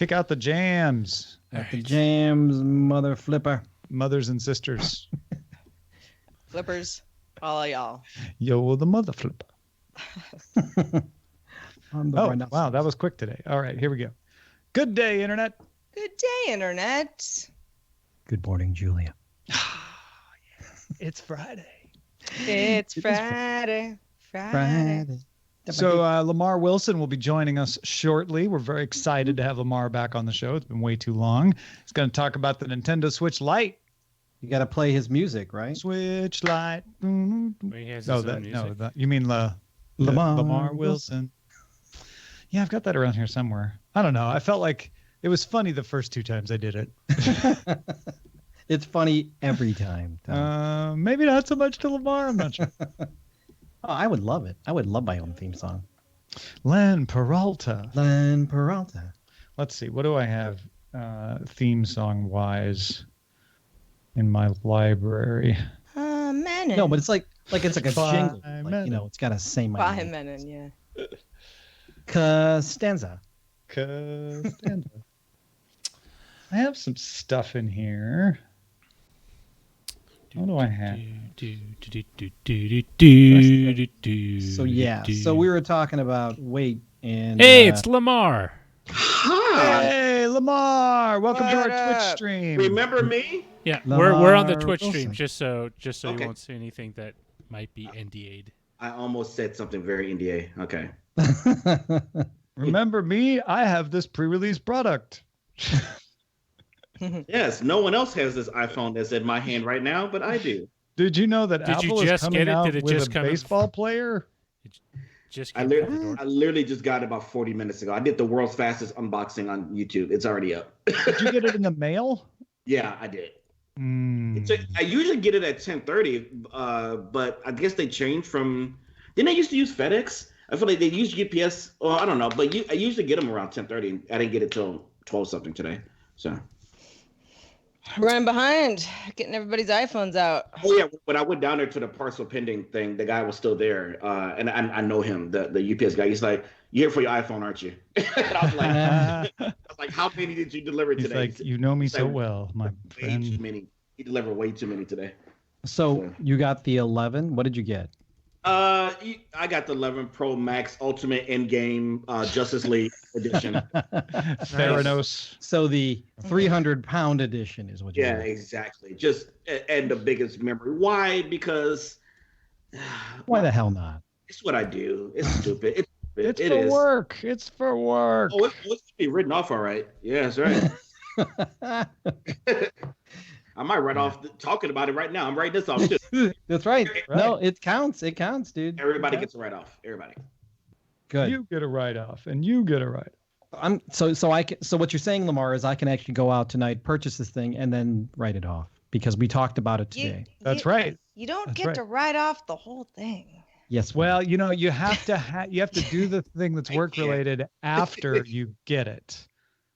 Pick out the jams. At the jams, mother flipper. Mothers and sisters. Flippers, all of y'all. Yo, the mother flipper. Wow, that was quick today. All right, here we go. Good day, Internet. Good day, Internet. Good morning, Julia. It's Friday. It's Friday. So Lamarr Wilson will be joining us shortly. We're very excited to have Lamarr back on the show. It's been way too long. He's going to talk about the Nintendo Switch Lite. You got to play his music, right? Switch Lite. He has his own music. You mean Lamarr Wilson. Yeah, I've got that around here somewhere. I don't know. I felt like it was funny the first two times I did it. It's funny every time. Maybe not so much to Lamarr. I'm not sure. I would love it. I would love my own theme song. Len Peralta. Let's see. What do I have theme song wise in my library? Menon. No, but it's like it's like a jingle. Like, it's got to say my By name. Menon, yeah. Costanza. I have some stuff in here. What do I have? So we were talking about weight and... Hey, it's Lamarr. Hi. Hey, Lamarr. Welcome to our Twitch stream. Remember me? Yeah, Lamarr we're on the Twitch Wilson. stream, just so Okay. you won't see anything that might be NDA'd. I almost said something very NDA. Okay. Remember me? I have this pre-release product. Yes, no one else has this iPhone that's in my hand right now, but I do. Did you know that Did you Apple is just coming get it? out Did it with just a come in? baseball player? Just I literally just got it about 40 minutes ago. I did the world's fastest unboxing on YouTube. It's already up. Did you get it in the mail? Yeah, I did. Mm. I usually get it at 10:30, but I guess they changed from. Didn't they used to use FedEx? I feel like they used UPS. Or I don't know, but I usually get them around 10:30. I didn't get it till 12 something today. So. Running behind, getting everybody's iPhones out. Oh yeah, when I went down there to the parcel pending thing, the guy was still there, and I know him, the UPS guy. He's like, "You're here for your iPhone, aren't you?" And I was like, "How many did you deliver He's today?" like, "You know me so well, my way friend." too many. He delivered way too many today. So you got the 11. What did you get? I got the 11 Pro Max Ultimate Endgame Justice League edition. Theranos. So the 300-pound edition is what you Yeah, got. exactly. Just and the biggest memory. Why? Because Why the hell not? it's what I do. It's stupid. It's It for is. work. It's for work. Oh, it's be written off all right. Yeah, that's right. I might write off talking about it right now. I'm writing this off too. That's right. No, it counts. It counts, dude. Everybody gets a write off. Everybody. Good. You get a write-off, and you get a write-off. So what you're saying, Lamarr, is I can actually go out tonight, purchase this thing, and then write it off because we talked about it today. That's right. You don't That's get right. to write off the whole thing. Yes. Well, you have to do the thing that's work related after you get it.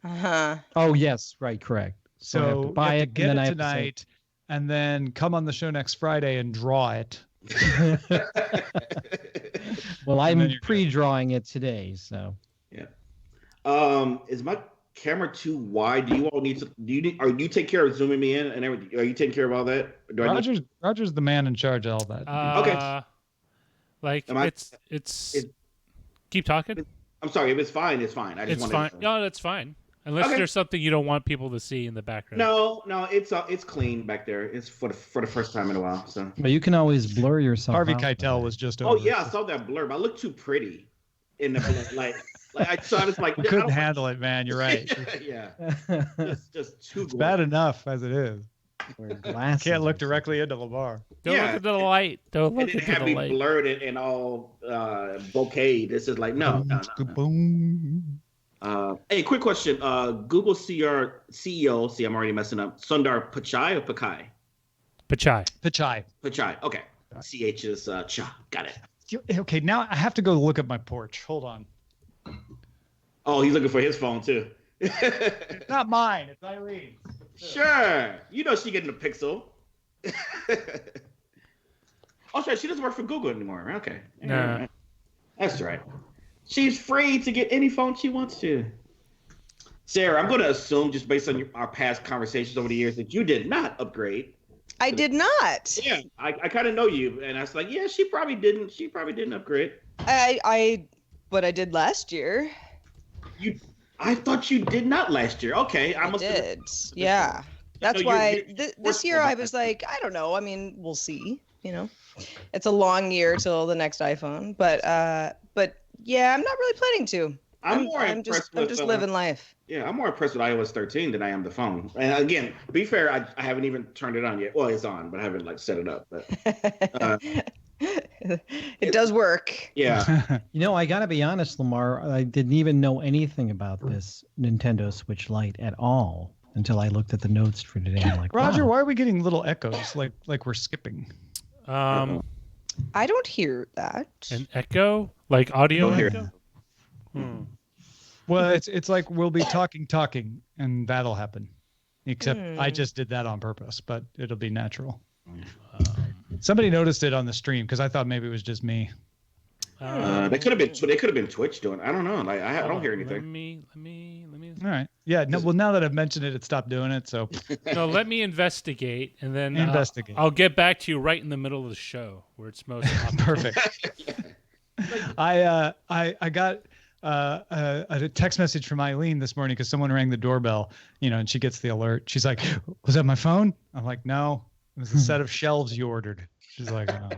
Uh-huh. Oh yes, right, correct. So I have to buy it, get and then it I have to say- tonight, and then come on the show next Friday and draw it. Well, And then I'm you're good. pre-drawing it today, so. Yeah. Is my camera too wide? Do you all need to? Or do you take care of zooming me in and everything? Are you taking care of all that? Or do I need- Roger's the man in charge of all that. Okay. Like Am I- it's. Keep talking. I'm sorry. If it's fine, it's fine. I just It's wanted fine. to- No, that's fine. Unless Okay. there's something you don't want people to see in the background. No, it's clean back there. It's for the first time in a while. So. But you can always blur yourself Harvey out. Keitel was just Oh over. yeah, I saw that blurb. I look too pretty in the blurb. like I saw it. It's like We couldn't handle it, man. You're right. Yeah, It's just too. It's bad enough as it is. glasses. Can't look directly into Lamarr. Don't Yeah. look into the light. Don't And look then into have the me light. blurred and all bokeh. This is like no. Boom. Hey, quick question. Google CEO. See, I'm already messing up. Sundar Pichai or Pichai? Pichai. Pichai. Pichai. Okay. CH is cha. Got it. Okay, now I have to go look at my porch. Hold on. Oh, he's looking for his phone too. It's not mine. It's Eileen's. Sure. You know she getting a Pixel. Oh, sorry. She doesn't work for Google anymore. Okay. No. Right. That's right. She's free to get any phone she wants to. Sarah, I'm going to assume, just based on our past conversations over the years, that you did not upgrade. I did not. Yeah, I kind of know you, and I was like, yeah, she probably didn't. She probably didn't upgrade. But I did last year. I thought you did not last year. Okay, I did. Yeah. That's why this year I was like, I don't know. I mean, we'll see. You know, it's a long year till the next iPhone, but yeah, I'm not really planning to. I'm just living life. Yeah, I'm more impressed with iOS 13 than I am the phone. And again, to be fair, I haven't even turned it on yet. Well, it's on, but I haven't like set it up. But it does work. Yeah. You know, I gotta be honest, Lamarr. I didn't even know anything about this Nintendo Switch Lite at all until I looked at the notes for today. I'm like, Roger, wow. why are we getting little echoes like we're skipping? I don't hear that. An echo, like audio Don't hear echo. Well, it's like we'll be talking, and that'll happen. Except I just did that on purpose, but it'll be natural. Somebody noticed it on the stream because I thought maybe it was just me. They could have been Twitch doing. I don't know. Like I don't hear anything. Let me. All right. Yeah. No. Well, now that I've mentioned it, it stopped doing it. So No, let me investigate, and then investigate. I'll get back to you right in the middle of the show where it's most Perfect. I got a text message from Eileen this morning because someone rang the doorbell, and she gets the alert. She's like, "Was that my phone?" I'm like, "No, it was a set of shelves you ordered." She's like, "Oh."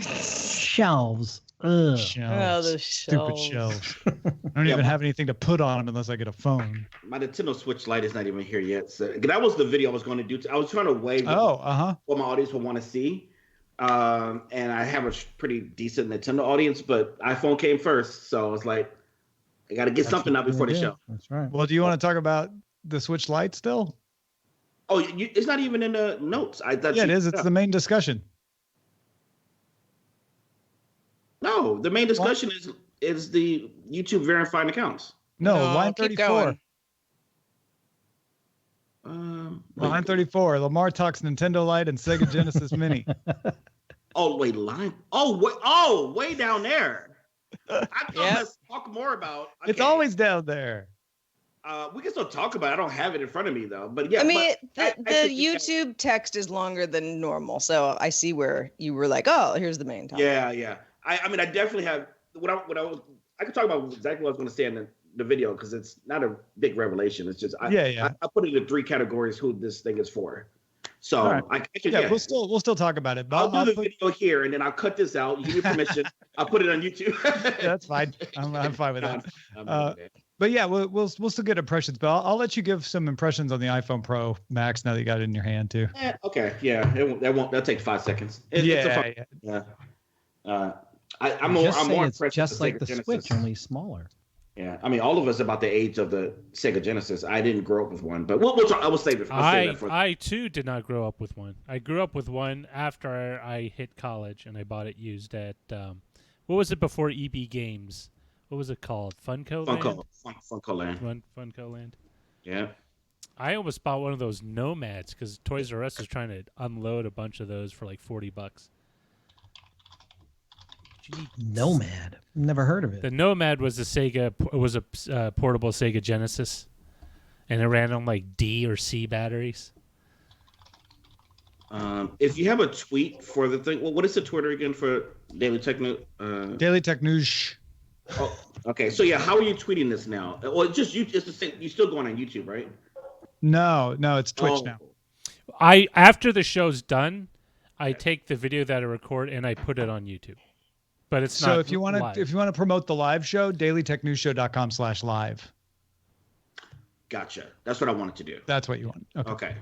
Shelves. Ugh. Shelves. the Stupid shelves. I don't even have anything to put on them unless I get a phone. My Nintendo Switch Lite is not even here yet. So that was the video I was going to do. I was trying to weigh what my audience would want to see. And I have a pretty decent Nintendo audience, but iPhone came first. So I was like, I got to get something out before the show. That's right. Well, do you want to talk about the Switch Lite still? Oh, it's not even in the notes. Yeah, it is. It's the main discussion. No, the main discussion is the YouTube verifying accounts. No, No, line keep 34. going. Line 34. Lamarr talks Nintendo Lite and Sega Genesis Mini. Oh, wait, line. Oh, way down there. I thought let's talk more about. Okay. It's always down there. We can still talk about it. I don't have it in front of me though. But yeah, I mean, the YouTube text is longer than normal, so I see where you were like, "Oh, here's the main topic." Yeah. I mean, I definitely have I could talk about exactly what I was going to say in the video because it's not a big revelation. It's just I put it in 3 categories who this thing is for. So right. We'll still talk about it. But I'll do the video here and then I'll cut this out. You give me permission. I'll put it on YouTube. Yeah, that's fine. I'm fine with that. But yeah, we'll still get impressions. But I'll let you give some impressions on the iPhone Pro Max now that you got it in your hand too. Okay. Yeah. That'll take 5 seconds. Yeah. I'm more impressed. It's just like the Genesis. Switch, only smaller. Yeah, I mean, all of us about the age of the Sega Genesis. I didn't grow up with one, but I will save it. I too did not grow up with one. I grew up with one after I hit college, and I bought it used at what was it before EB Games? What was it called? Funko Land. Funko Land. Yeah. I almost bought one of those Nomads because Toys R Us is trying to unload a bunch of those for like $40. Nomad. Never heard of it. The Nomad was a portable Sega Genesis, and it ran on like D or C batteries. If you have a tweet for the thing, well, what is the Twitter again for Daily Tech News? Daily Tech News. Oh, okay. So yeah, how are you tweeting this now? Well, it's just it's the same. You're still going on YouTube, right? No, it's Twitch now. After the show's done, I take the video that I record and I put it on YouTube. But it's not. So if you want to promote the live show, dailytechnewsshow.com/live. Gotcha. That's what I wanted to do. That's what you want. Okay.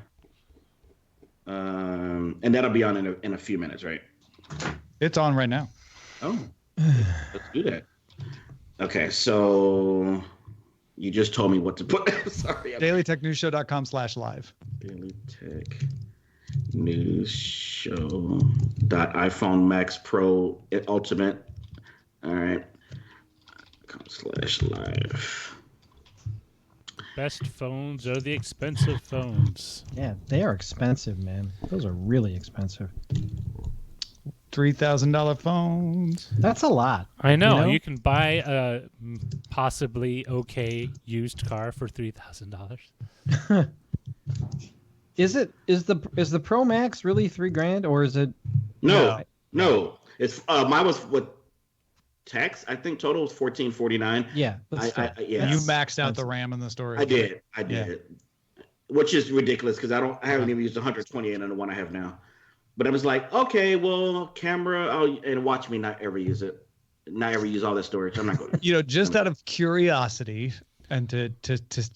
And that'll be on in a few minutes, right? It's on right now. Oh, let's do that. Okay, so you just told me what to put. Sorry. dailytechnewsshow.com/live. dailytechnewsshow.iPhone Max Pro Ultimate. All right. .com/live. Best phones are the expensive phones. Yeah, they are expensive, man. Those are really expensive. $3,000 phones. That's a lot. I know. You know? You can buy a possibly okay used car for $3,000. Is the Pro Max really $3,000 or is it? No. It's mine was with tax. I think total was $1,449. Yeah. Yeah. You maxed out the RAM and the storage. I did. Yeah. Which is ridiculous because I haven't even used 128 on the one I have now. But I was like, okay, well, camera, and watch me not ever use it, not ever use all that storage. I'm not going to. Just out of curiosity and to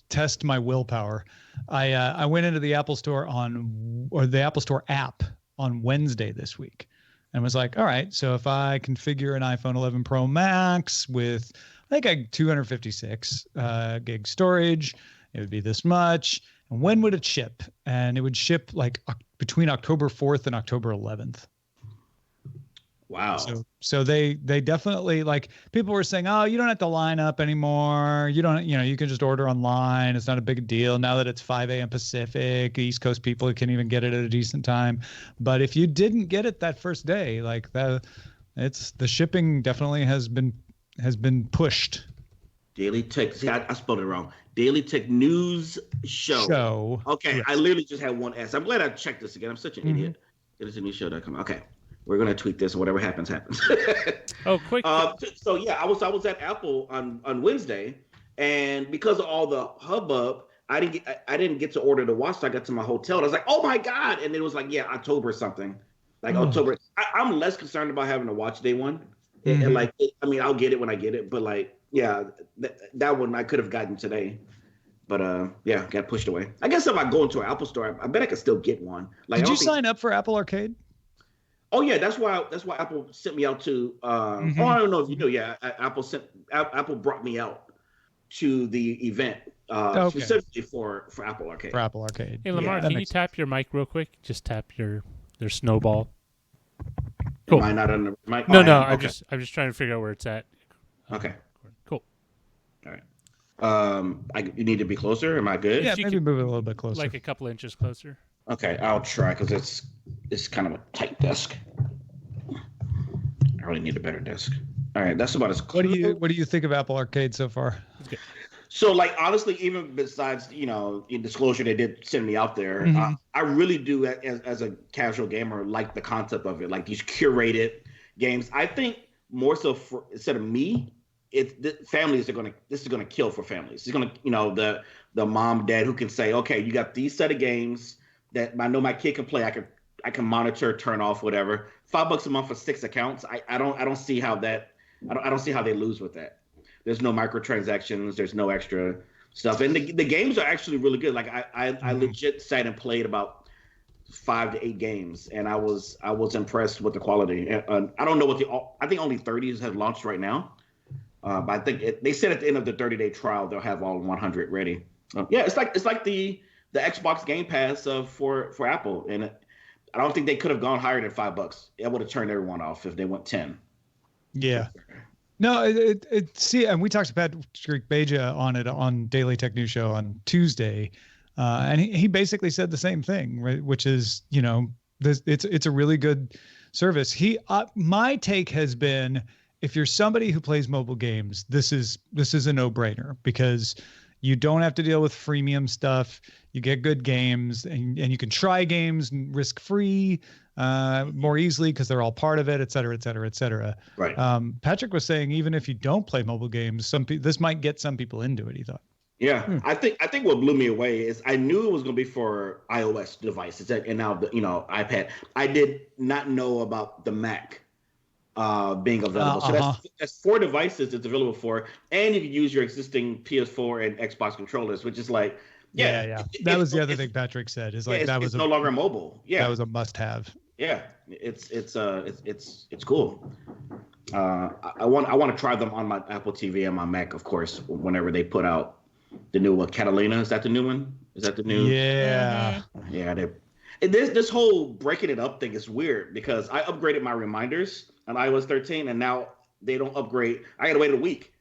test my willpower, I went into the Apple Store the Apple Store app on Wednesday this week, and was like, all right, so if I configure an iPhone 11 Pro Max with, I think, 256 gig storage, it would be this much. And when would it ship? And it would ship like between October 4th and October 11th. Wow. So they definitely, like, people were saying, oh, you don't have to line up anymore. You can just order online. It's not a big deal now that it's 5 a.m. Pacific. East Coast people can even get it at a decent time. But if you didn't get it that first day, like the shipping definitely has been pushed. Daily Tech. See, I spelled it wrong. Daily Tech News Show. Okay, yes. I literally just had one S. I'm glad I checked this again. I'm such an idiot. DailyTechNewsShow.com. Okay, we're gonna tweet this. Whatever happens, happens. Oh, quick. So yeah, I was at Apple on Wednesday, and because of all the hubbub, I didn't get to order the watch. So I got to my hotel. And I was like, oh my god! And it was like, yeah, October or something. Like October. I'm less concerned about having a watch day one. And like, I'll get it when I get it, but like. Yeah, that one I could have gotten today, but yeah, got pushed away. I guess if I go into an Apple store, I bet I could still get one. Like, did you sign up for Apple Arcade? Oh yeah, that's why Apple sent me out to. Oh, I don't know if you know. Yeah, Apple brought me out to the event specifically for Apple Arcade. For Apple Arcade. Hey Lamarr, can you tap your mic real quick? Just tap their snowball. Cool. Am I not on the mic? No. I'm just trying to figure out where it's at. Okay. Cool. All right. You need to be closer. Am I good? Yeah, maybe move it a little bit closer. Like a couple inches closer. Okay, I'll try because it's kind of a tight desk. I really need a better desk. All right, that's about as close. What do you think of Apple Arcade so far? So, like, honestly, even besides in disclosure, they did send me out there. I really do, as a casual gamer, like the concept of it, like these curated games. I think more so instead of me. Families this is gonna kill for families. It's gonna, the mom, dad who can say, okay, you got these set of games that I know my kid can play. I can monitor, turn off, whatever. $5 a month for 6 accounts. I don't see how I don't see how they lose with that. There's no microtransactions. There's no extra stuff, and the games are actually really good. Like I legit sat and played about 5 to 8 games, and I was impressed with the quality. I don't know I think only 30s have launched right now. But I think they said at the end of the 30-day trial they'll have all 100 ready. Yeah, it's like the Xbox Game Pass for Apple, and I don't think they could have gone higher than $5. It would have turned everyone off if they went 10. Yeah. No, and we talked to Patrick Beja on it on Daily Tech News Show on Tuesday, and he basically said the same thing, right? Which is, it's a really good service. My take has been, if you're somebody who plays mobile games, this is a no-brainer because you don't have to deal with freemium stuff. You get good games, and you can try games risk-free more easily because they're all part of it, et cetera, et cetera, et cetera. Right. Patrick was saying even if you don't play mobile games, this might get some people into it, he thought. Yeah, I think what blew me away is I knew it was going to be for iOS devices and now iPad. I did not know about the Mac being available. So that's 4 devices it's available for, and you can use your existing PS4 and Xbox controllers, which is like, yeah. That was the other thing Patrick said is like it's no longer mobile. Yeah, that was a must-have. Yeah, it's cool. I want to try them on my Apple TV and my Mac, of course, whenever they put out the new one. Catalina, is that the new one? Is that the new? Yeah. Yeah. This whole breaking it up thing is weird because I upgraded my reminders on iOS 13, and now they don't upgrade. I got to wait a week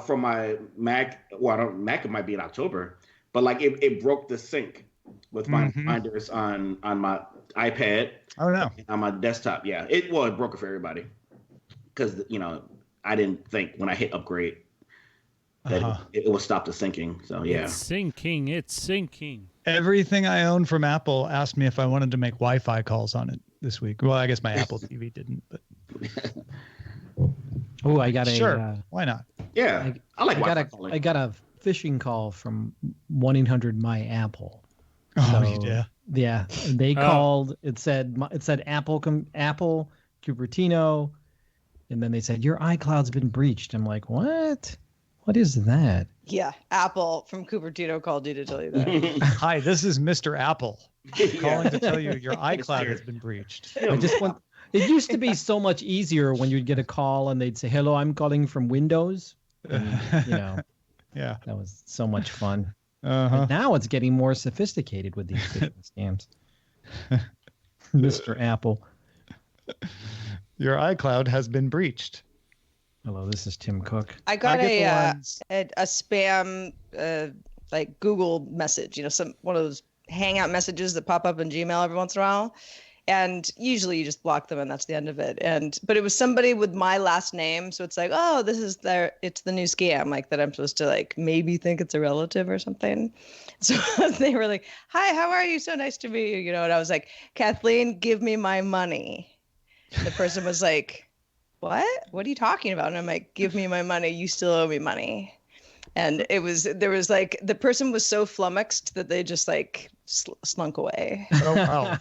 from my Mac. Well, Mac it might be in October, but like it broke the sync with my reminders on my iPad. Oh no. And on my desktop. Yeah, it broke it for everybody because I didn't think when I hit upgrade that it would stop the syncing. So yeah, It's syncing. Everything I own from Apple asked me if I wanted to make Wi-Fi calls on it this week. Well, I guess my Apple TV didn't, but Oh, I got why not? Yeah, I got a phishing call from 1-800-MY-APPLE. Oh, yeah. Yeah, they called. It said Apple Cupertino, and then they said your iCloud's been breached. I'm like, what? What is that? Yeah, Apple from Cupertino called you to tell you that. Hi, this is Mr. Apple calling to tell you your iCloud has been breached. I just want. It used to be so much easier when you'd get a call and they'd say, "Hello, I'm calling from Windows." And, yeah, that was so much fun. Uh-huh. Now it's getting more sophisticated with these phishing scams. Mr. Apple. Your iCloud has been breached. Hello, this is Tim Cook. I got a spam like Google message, one of those hangout messages that pop up in Gmail every once in a while. And usually you just block them and that's the end of it. But it was somebody with my last name. So it's like, oh, it's the new scam, like that I'm supposed to like maybe think it's a relative or something. So they were like, hi, how are you? So nice to meet you. And I was like, Kathleen, give me my money. The person was like, what are you talking about? And I'm like, give me my money. You still owe me money. And there was like, the person was so flummoxed that they just like slunk away. Oh, wow.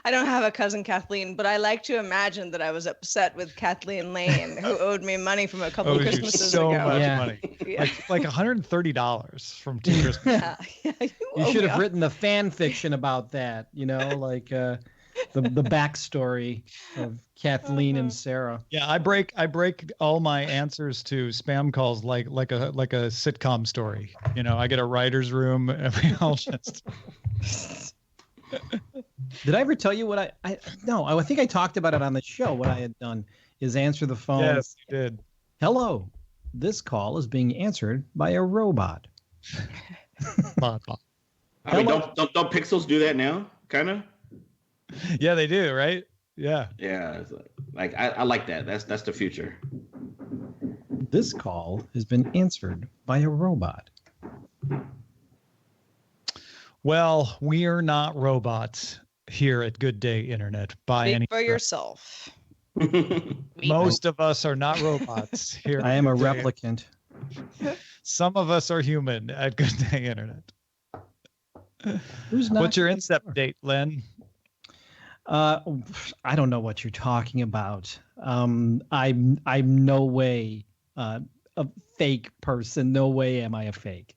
I don't have a cousin Kathleen, but I like to imagine that I was upset with Kathleen Lane, who owed me money from a couple of Christmases so ago. Much money. Yeah. Like $130 from 2 Christmases. You should have written the fan fiction about that, like the backstory of Kathleen and Sarah. Yeah, I break all my answers to spam calls like a sitcom story. I get a writer's room and we all just. Did I ever tell you what No, I think I talked about it on the show. What I had done is answer the phone. Yes, you did. Hello, this call is being answered by a robot. Bot. I mean, don't Pixels do that now? Kind of. Yeah, they do, right? Yeah. Yeah, it's like I like that. That's the future. This call has been answered by a robot. Well, we are not robots here at Good Day Internet by any. Speak for yourself. Most of us are not robots here. I am a replicant. Some of us are human at Good Day Internet. Who's not? What's your incept date, Len? I don't know what you're talking about. I'm no way a fake person. No way am I a fake.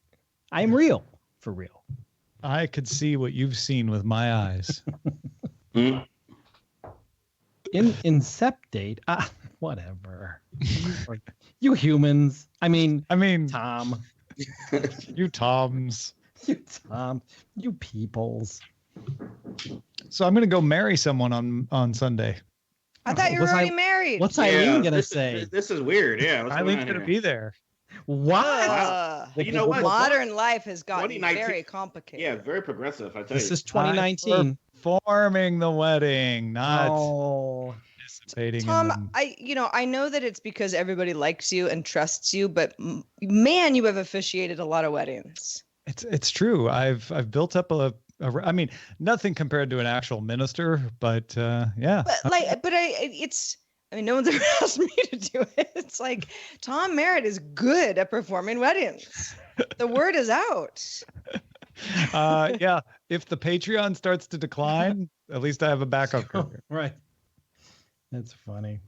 I'm real, for real. I could see what you've seen with my eyes. In incept date, whatever. You humans. I mean, Tom. You Toms. You Tom. You peoples. So I'm going to go marry someone on Sunday. I thought you were already married. What's Eileen going to say? This is weird. Yeah. Eileen's going to be there. What? You know what? Modern life has gotten very complicated. Yeah, very progressive. I tell you. This is 2019. Performing the wedding, not participating. Tom, I know that it's because everybody likes you and trusts you, but man, you have officiated a lot of weddings. It's true. I've built up I mean, nothing compared to an actual minister, but yeah. No one's ever asked me to do it. It's like Tom Merritt is good at performing weddings. The word is out. Yeah. If the Patreon starts to decline, at least I have a backup career. Right. That's funny.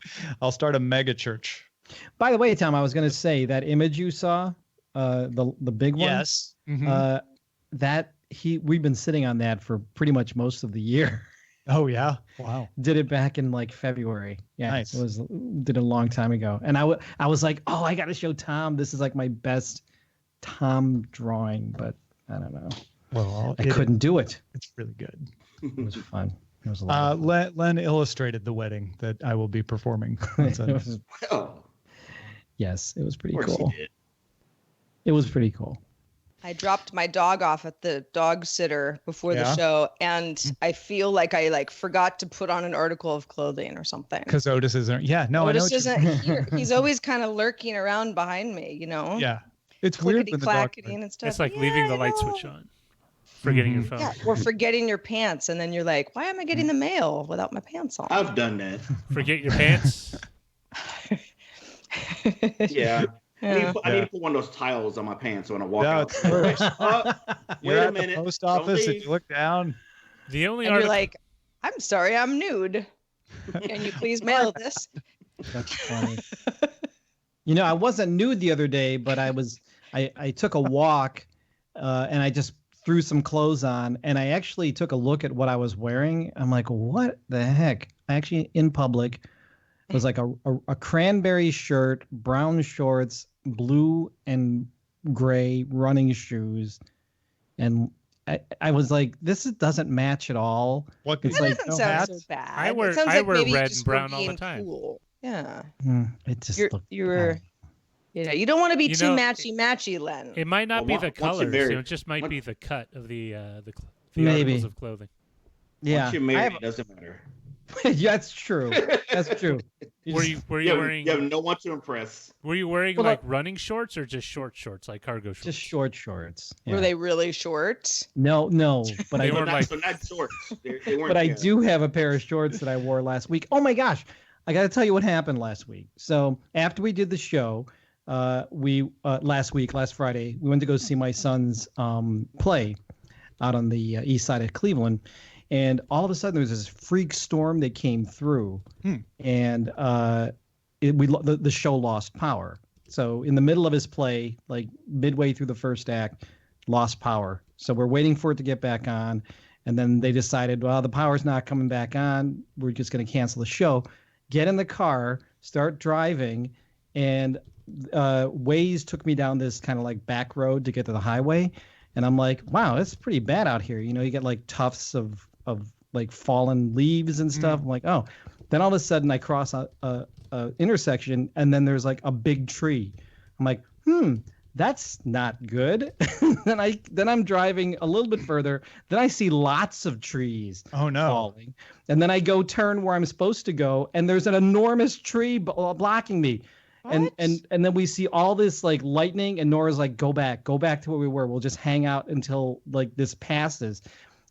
I'll start a mega church. By the way, Tom, I was going to say that image you saw, the big one. Yes. Mm-hmm. We've been sitting on that for pretty much most of the year. Oh yeah! Wow. Did it back in like February. Yeah, nice. Did it a long time ago, and I was like, oh, I got to show Tom. This is like my best Tom drawing, but I don't know. Well, I couldn't do it. It's really good. It was fun. It was a lot. Of fun. Len illustrated the wedding that I will be performing. Yes, it was pretty cool. It was pretty cool. I dropped my dog off at the dog sitter before the Yeah. show, and I feel like I forgot to put on an article of clothing or something. Because Otis isn't. Yeah, no, I know. Otis isn't here. He's always kind of lurking around behind me, you know. Yeah, it's weird when the dog. Clickety-clackety and stuff. It's like Yeah, leaving the I light know. switch on, forgetting your phone. Yeah, or forgetting your pants, and then you're like, "Why am I getting the mail without my pants on?" I've done that. Forget your pants. Yeah. Yeah. I need to put one of those tiles on my pants when I walk No, out. it's worse. You're Wait a at minute. the post Don't office and leave. you look down. The only And you're article. like, "I'm sorry, I'm nude. Can you please mail this?" That's funny. You know, I wasn't nude the other day, but I took a walk and I just threw some clothes on, and I actually took a look at what I was wearing. I'm like, what the heck? I actually, in public, was like a cranberry shirt, brown shorts, blue and gray running shoes. And I was like, this doesn't match at all. What? It's That like, doesn't no sound hats? so bad. I wear- It sounds I like wear maybe you red just and brown were all the being time. Cool. Yeah. it just looked You were. Yeah, you don't want to be You too know, matchy, Len. It might not be Well, the once you're colors. married- It just might once- be the cut of the Maybe. articles of clothing. yeah. Once you're married, it doesn't matter. Yeah, that's true. That's true. Were you wearing You have no one to impress. Were you wearing Well, like running shorts or just short shorts, like cargo shorts? Just short shorts. Were Yeah. they really short? No, but They I were But not, like- so not shorts. They weren't. but I yeah. do have a pair of shorts that I wore last week. Oh my gosh. I got to tell you what happened last week. So, after we did the show, last Friday, we went to go see my son's play out on the east side of Cleveland. And all of a sudden, there was this freak storm that came through, and the show lost power. So in the middle of his play, like midway through the first act, lost power. So we're waiting for it to get back on, and then they decided, well, the power's not coming back on. We're just going to cancel the show. Get in the car, start driving, and Waze took me down this kind of like back road to get to the highway. And I'm like, wow, it's pretty bad out here. You know, you get like tufts of like fallen leaves and stuff. I'm like, oh. Then all of a sudden I cross a intersection, and then there's like a big tree. I'm like, that's not good. then I'm driving a little bit further. Then I see lots of trees Oh no. falling. And then I go turn where I'm supposed to go, and there's an enormous tree blocking me. And then we see all this like lightning, and Nora's like, go back to where we were. We'll just hang out until like this passes.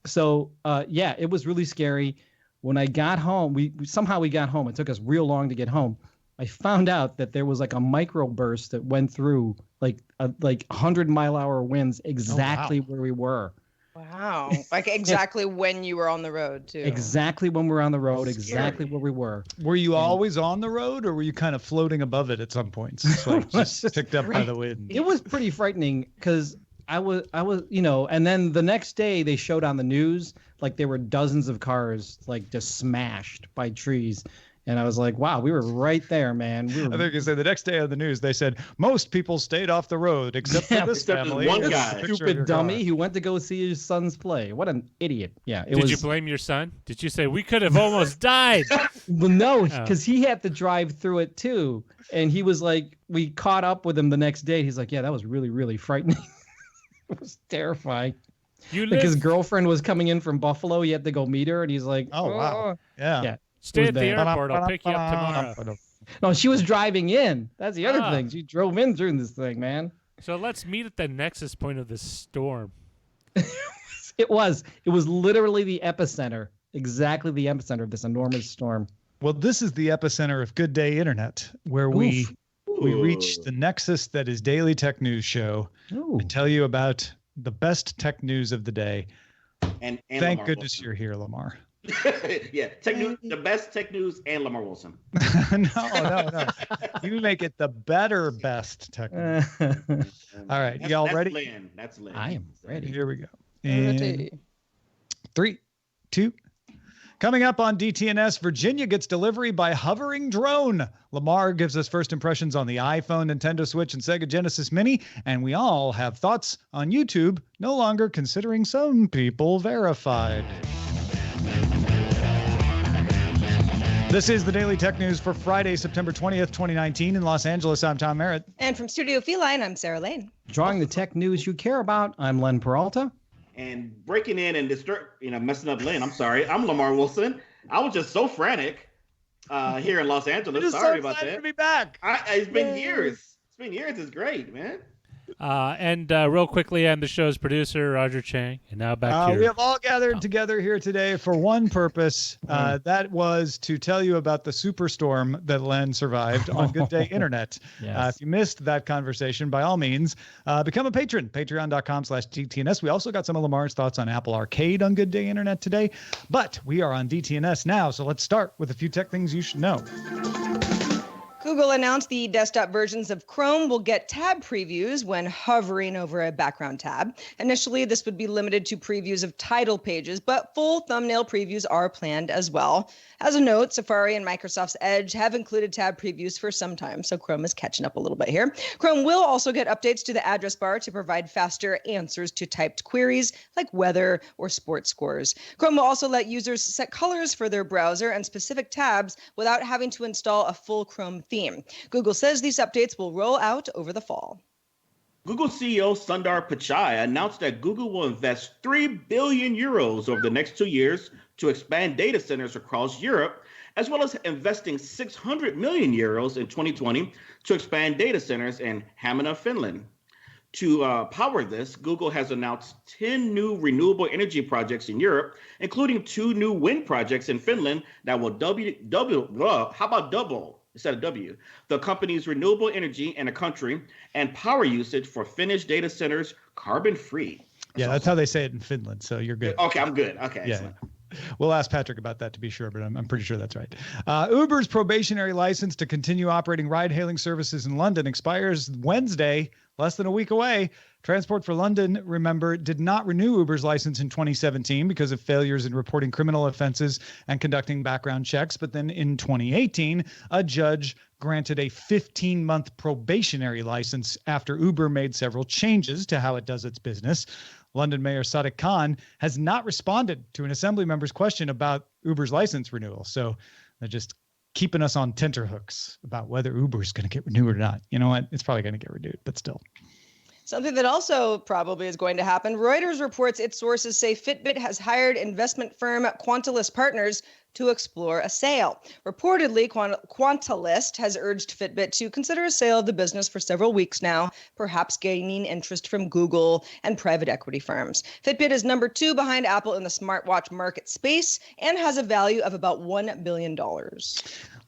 So yeah, it was really scary. When I got home, we got home. It took us real long to get home. I found out that there was like a microburst that went through like 100-mile-an-hour winds exactly where we were. Wow. Like exactly when you were on the road, too. Exactly when we were on the road, Scary. exactly where we were. Were you always on the road, or were you kind of floating above it at some points, like just picked up by the wind? It was pretty frightening because I was, and then the next day they showed on the news, like there were dozens of cars like just smashed by trees. And I was like, wow, we were right there, man. I think you said the next day on the news, they said most people stayed off the road except for this except this family. one This is guy. a picture of Stupid your dummy car. who went to go see his son's play. What an idiot. Yeah. Did you blame your son? Did you say we could have almost died? Well, no, Oh. because he had to drive through it too. And he was like, we caught up with him the next day. He's like, yeah, that was really, really frightening. It was terrifying. You Like his live. girlfriend was coming in from Buffalo. He had to go meet her. And he's like, Oh, wow. Yeah. Yeah. Stay was at the bad. airport. I'll pick you up tomorrow. No, she was driving in. That's the other Ah. thing. She drove in during this thing, man. So let's meet at the nexus point of this storm. It was literally the epicenter. Exactly the epicenter of this enormous storm. Well, this is the epicenter of Good Day Internet, where we reach the nexus that is Daily Tech News Show Ooh. and tell you about the best tech news of the day. And Thank Lamarr goodness Wilson. you're here, Lamarr. Yeah, tech news, the best tech news, and Lamarr Wilson. No. You make it the best tech news. All right, y'all that's ready? Lynn. That's Lynn. I am ready. Here we go. Ready. And 3, 2. Coming up on DTNS, Virginia gets delivery by hovering drone. Lamarr gives us first impressions on the iPhone, Nintendo Switch, and Sega Genesis Mini. And we all have thoughts on YouTube, no longer considering some people verified. This is the Daily Tech News for Friday, September 20th, 2019. In Los Angeles, I'm Tom Merritt. And from Studio Feline, I'm Sarah Lane. Drawing the tech news you care about, I'm Len Peralta. And breaking in and messing up Lane. I'm sorry. I'm Lamarr Wilson. I was just so frantic here in Los Angeles. Sorry about that. To be back. It's been years. It's been years. It's great, man. And real quickly, I'm the show's producer, Roger Chang. And now back to We have all gathered together here today for one purpose. That was to tell you about the superstorm that Len survived on Good Day Internet. Yes. If you missed that conversation, by all means, become a patron, patreon.com/DTNS. We also got some of Lamar's thoughts on Apple Arcade on Good Day Internet today. But we are on DTNS now, so let's start with a few tech things you should know. Google announced the desktop versions of Chrome will get tab previews when hovering over a background tab. Initially, this would be limited to previews of title pages, but full thumbnail previews are planned as well. As a note, Safari and Microsoft's Edge have included tab previews for some time, so Chrome is catching up a little bit here. Chrome will also get updates to the address bar to provide faster answers to typed queries like weather or sports scores. Chrome will also let users set colors for their browser and specific tabs without having to install a full Chrome theme. Google says these updates will roll out over the fall. Google CEO Sundar Pichai announced that Google will invest 3 billion euros over the next 2 years to expand data centers across Europe, as well as investing 600 million euros in 2020 to expand data centers in Hamina, Finland. To power this, Google has announced 10 new renewable energy projects in Europe, including 2 new wind projects in Finland that will double instead of W, the company's renewable energy in a country and power usage for Finnish data centers carbon-free. Yeah, that's how they say it in Finland, so you're good. Okay, I'm good. Okay, yeah. excellent. We'll ask Patrick about that to be sure, but I'm pretty sure that's right. Uber's probationary license to continue operating ride-hailing services in London expires Wednesday, less than a week away. Transport for London, remember, did not renew Uber's license in 2017 because of failures in reporting criminal offenses and conducting background checks. But then in 2018, a judge granted a 15-month probationary license after Uber made several changes to how it does its business. London Mayor Sadiq Khan has not responded to an assembly member's question about Uber's license renewal. So they're just keeping us on tenterhooks about whether Uber is going to get renewed or not. You know what? It's probably going to get renewed, but still. Something that also probably is going to happen. Reuters reports its sources say Fitbit has hired investment firm Quantalist Partners to explore a sale. Reportedly, Quantalist has urged Fitbit to consider a sale of the business for several weeks now, perhaps gaining interest from Google and private equity firms. Fitbit is number 2 behind Apple in the smartwatch market space and has a value of about $1 billion.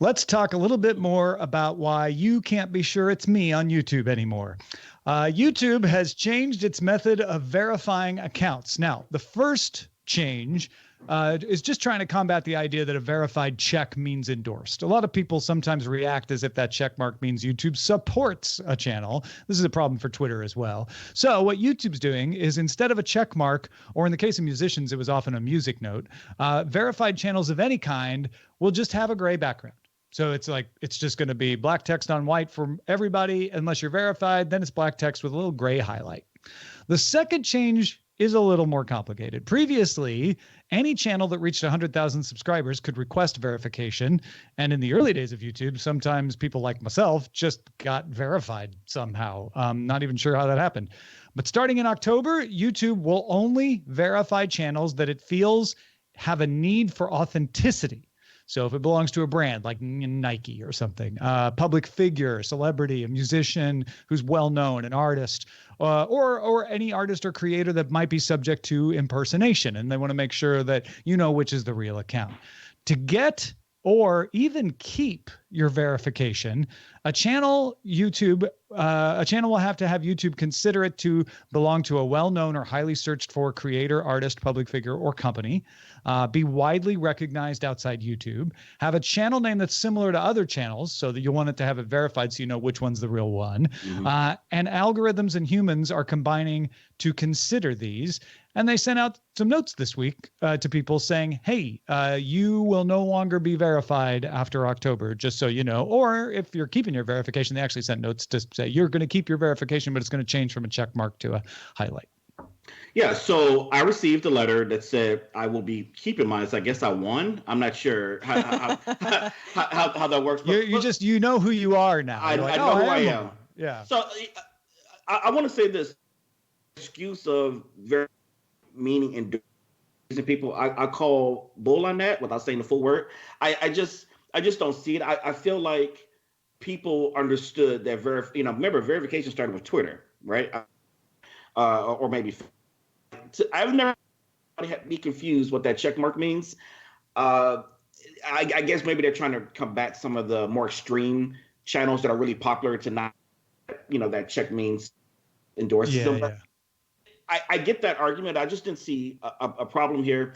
Let's talk a little bit more about why you can't be sure it's me on YouTube anymore. YouTube has changed its method of verifying accounts. Now, the first change is just trying to combat the idea that a verified check means endorsed. A lot of people sometimes react as if that check mark means YouTube supports a channel. This is a problem for Twitter as well. So what YouTube's doing is instead of a check mark, or in the case of musicians, it was often a music note, verified channels of any kind will just have a gray background. So it's just going to be black text on white for everybody. Unless you're verified, then it's black text with a little gray highlight. The second change is a little more complicated. Previously, any channel that reached 100,000 subscribers could request verification. And in the early days of YouTube, sometimes people like myself just got verified somehow. Not even sure how that happened. But starting in October, YouTube will only verify channels that it feels have a need for authenticity. So if it belongs to a brand like Nike or something, public figure, celebrity, a musician who's well-known, an artist, or any artist or creator that might be subject to impersonation, and they want to make sure that you know which is the real account. To get or even keep your verification, a channel will have to have YouTube consider it to belong to a well-known or highly searched for creator, artist, public figure, or company, be widely recognized outside YouTube, have a channel name that's similar to other channels so that you want it to have it verified so you know which one's the real one. Mm-hmm. And algorithms and humans are combining to consider these. And they sent out some notes this week to people saying, hey, you will no longer be verified after October, just so you know. Or if you're keeping your verification, they actually sent notes to say you're going to keep your verification, but it's going to change from a check mark to a highlight. Yeah, so I received a letter that said I will be keeping mine. So I guess I won. I'm not sure how that works. You know who you are now. I like, know who I am. am. Yeah. So I want to say this excuse of very meaning and people. I call bull on that without saying the full word. I just don't see it. I feel like people understood that remember verification started with Twitter, right? Or maybe I've never be confused what that check mark means. I guess maybe they're trying to combat some of the more extreme channels that are really popular to not, that check means endorses them. But I get that argument. I just didn't see a problem here.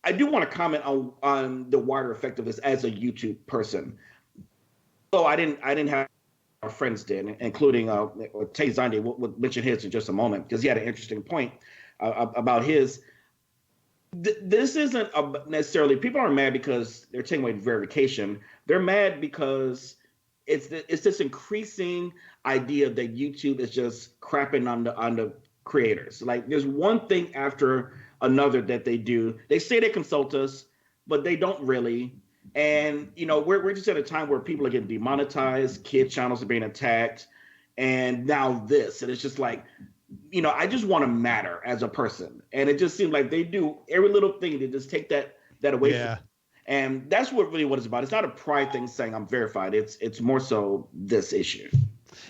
I do want to comment on the wider effect of this as a YouTube person. So I didn't have our friends did, including Tay Zandi. We'll mention his in just a moment because he had an interesting point about his. This isn't necessarily people aren't mad because they're taking away verification. They're mad because it's this increasing idea that YouTube is just crapping on the creators. Like there's one thing after another that they do. They say they consult us, but they don't really. And we're just at a time where people are getting demonetized, kid channels are being attacked, and now this, and it's just like. I just want to matter as a person. And it just seems like they do every little thing to just take that away from me. And that's what it's about. It's not a pride thing saying I'm verified. It's more so this issue.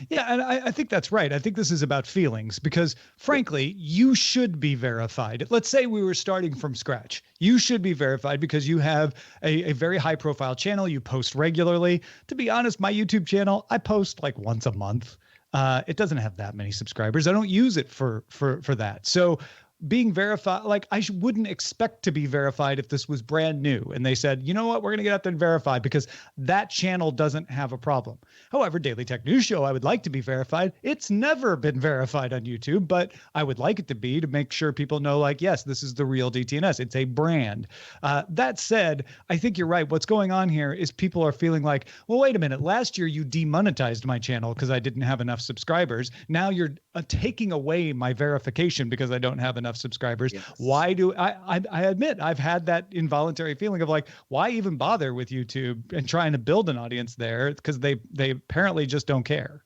Yeah, and I think that's right. I think this is about feelings because, frankly, you should be verified. Let's say we were starting from scratch. You should be verified because you have a very high-profile channel. You post regularly. To be honest, my YouTube channel, I post like once a month. It doesn't have that many subscribers. I don't use it for that. So being verified, like I wouldn't expect to be verified if this was brand new and they said, you know what, we're going to get out there and verify because that channel doesn't have a problem. However, Daily Tech News Show, I would like to be verified. It's never been verified on YouTube, but I would like it to be to make sure people know like, yes, this is the real DTNS. It's a brand. That said, I think you're right. What's going on here is people are feeling like, well, wait a minute. Last year you demonetized my channel because I didn't have enough subscribers. Now you're taking away my verification because I don't have enough subscribers. Yes. Why do I admit I've had that involuntary feeling of like, why even bother with YouTube and trying to build an audience there? Because they apparently just don't care.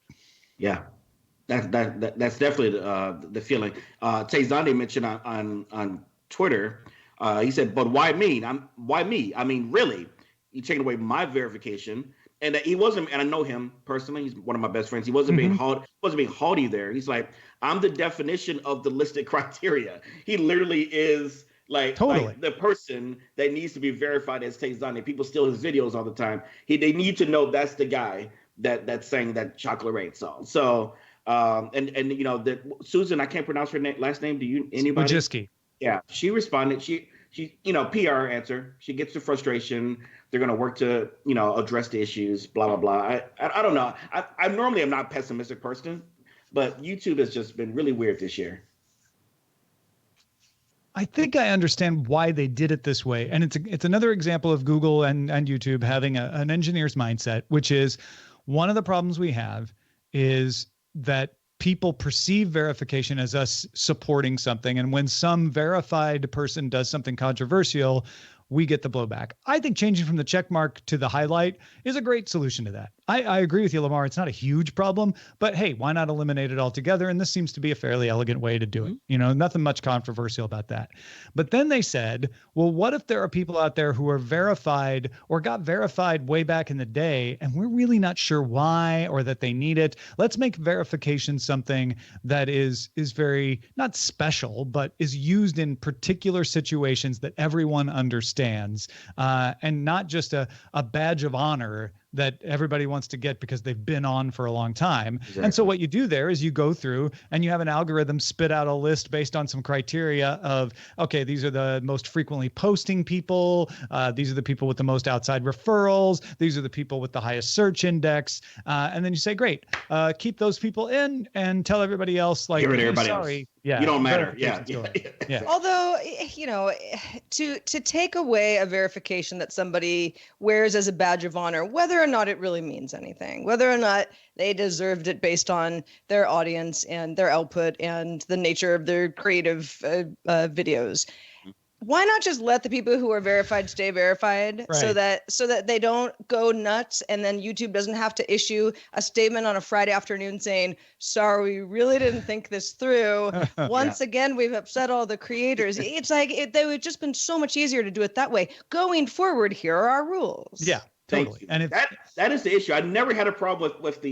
Yeah, that's definitely the feeling. Tay Zandi mentioned on Twitter, he said, but why me? Why me? I mean, really, you taking away my verification. And he wasn't, and I know him personally. He's one of my best friends. He wasn't being haughty there. He's like, I'm the definition of the listed criteria. He literally is like the person that needs to be verified as Tay Zandi. People steal his videos all the time. They need to know that's the guy that sang that Chocolate Rain song. So and that Susan, I can't pronounce her last name. Do you anybody? Wojcicki. Yeah, she responded. She PR answer. She gets the frustration. They're going to work to, address the issues, blah, blah, blah. I don't know. I normally am not a pessimistic person, but YouTube has just been really weird this year. I think I understand why they did it this way. And it's another example of Google and YouTube having an engineer's mindset, which is one of the problems we have is that people perceive verification as us supporting something. And when some verified person does something controversial, we get the blowback. I think changing from the check mark to the highlight is a great solution to that. I agree with you, Lamarr. It's not a huge problem, but hey, why not eliminate it altogether? And this seems to be a fairly elegant way to do it. Nothing much controversial about that. But then they said, well, what if there are people out there who are verified or got verified way back in the day, and we're really not sure why or that they need it? Let's make verification something that is very, not special, but is used in particular situations that everyone understands, and not just a badge of honor that everybody wants to get because they've been on for a long time. Exactly. And so what you do there is you go through and you have an algorithm spit out a list based on some criteria of, okay, these are the most frequently posting people. These are the people with the most outside referrals. These are the people with the highest search index. And then you say, great, keep those people in and tell everybody else like, hey, sorry. Else. Yeah, you don't matter. Yeah. Although, to take away a verification that somebody wears as a badge of honor, whether or not it really means anything, whether or not they deserved it based on their audience and their output and the nature of their creative videos. Why not just let the people who are verified stay verified, so that they don't go nuts, and then YouTube doesn't have to issue a statement on a Friday afternoon saying, sorry, we really didn't think this through. Once again, we've upset all the creators. It's like they would just been so much easier to do it that way. Going forward, here are our rules. Yeah, totally. And that is the issue. I never had a problem with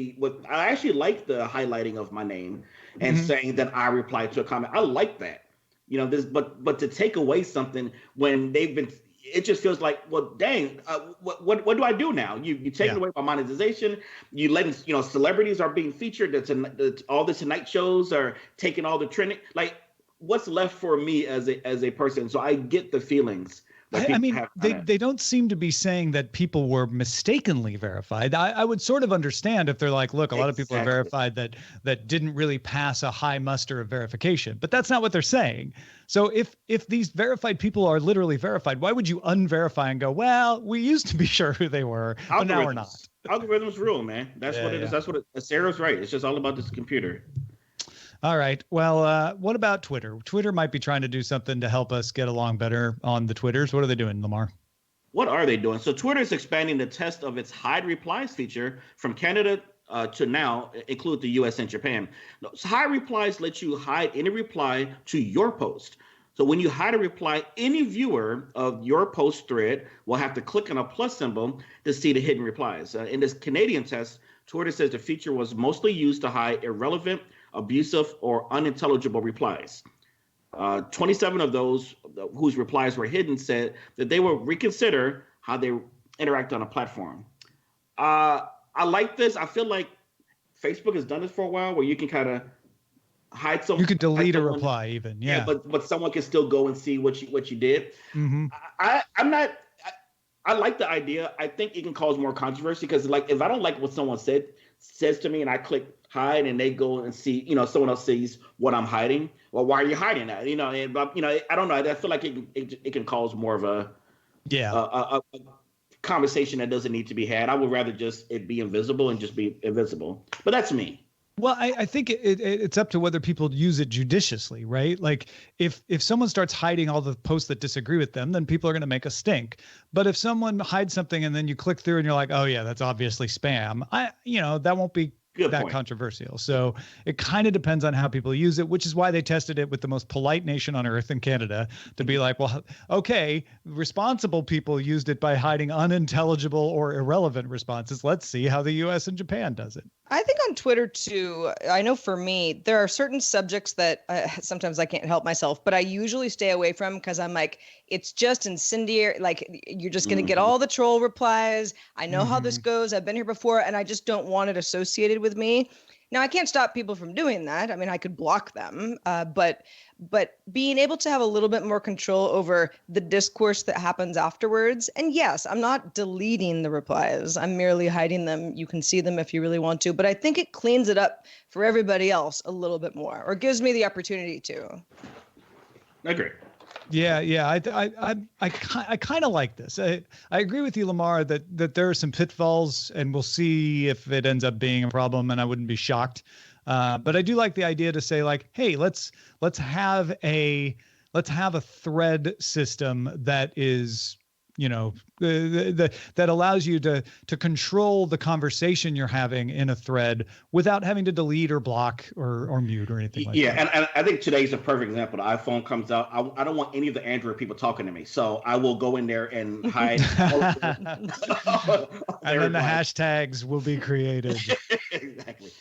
I actually like the highlighting of my name and saying that I replied to a comment. I like that. You know, but to take away something when they've been, it just feels like, well, dang, what do I do now? You taking away my monetization. You letting, celebrities are being featured. All the Tonight shows are taking all the trending. Like, what's left for me as a person? So I get the feelings. I mean, they don't seem to be saying that people were mistakenly verified. I would sort of understand if they're like, look, a lot of people are verified that didn't really pass a high muster of verification, but that's not what they're saying. So if these verified people are literally verified, why would you unverify and go, well, we used to be sure who they were, but now we're not. Algorithms rule, man. That's what it is. That's what Sarah's right. It's just all about this computer. All right. Well, what about Twitter? Twitter might be trying to do something to help us get along better on the Twitters. What are they doing, Lamarr? What are they doing? So Twitter is expanding the test of its hide replies feature from Canada to now include the US and Japan. So hide replies let you hide any reply to your post. So when you hide a reply, any viewer of your post thread will have to click on a plus symbol to see the hidden replies. In this Canadian test, Twitter says the feature was mostly used to hide irrelevant, abusive, or unintelligible replies. 27 of those whose replies were hidden said that they will reconsider how they interact on a platform. I like this. I feel like Facebook has done this for a while, where you can kind of hide some. You could delete a reply, even. Yeah. But someone can still go and see what you did. Mm-hmm. I like the idea. I think it can cause more controversy because, like, if I don't like what someone says to me and I click hide and they go and see, someone else sees what I'm hiding. Well, why are you hiding that? I don't know. I feel like it can cause more of a conversation that doesn't need to be had. I would rather just it be invisible and just be invisible. But that's me. Well, I think it's up to whether people use it judiciously, right? Like if someone starts hiding all the posts that disagree with them, then people are going to make a stink. But if someone hides something and then you click through and you're like, oh yeah, that's obviously spam, that won't be controversial. So it kind of depends on how people use it, which is why they tested it with the most polite nation on earth in Canada to be like, well, okay, responsible people used it by hiding unintelligible or irrelevant responses. Let's see how the US and Japan does it. I think on Twitter too, I know for me, there are certain subjects that sometimes I can't help myself, but I usually stay away from because I'm like, it's just incendiary. Like, you're just going to get all the troll replies. I know how this goes. I've been here before, and I just don't want it associated with me. Now, I can't stop people from doing that. I mean, I could block them, but being able to have a little bit more control over the discourse that happens afterwards. And yes, I'm not deleting the replies. I'm merely hiding them. You can see them if you really want to, but I think it cleans it up for everybody else a little bit more, or gives me the opportunity to. I agree. Yeah. I kind of like this. I agree with you, Lamarr, that there are some pitfalls, and we'll see if it ends up being a problem, and I wouldn't be shocked. But I do like the idea to say, like, hey, let's have a thread system that is, that allows you to control the conversation you're having in a thread without having to delete or block or mute or anything like that. Yeah, and I think today's a perfect example. The iPhone comes out. I don't want any of the Android people talking to me, so I will go in there and hide. And then the hashtags will be created. Exactly.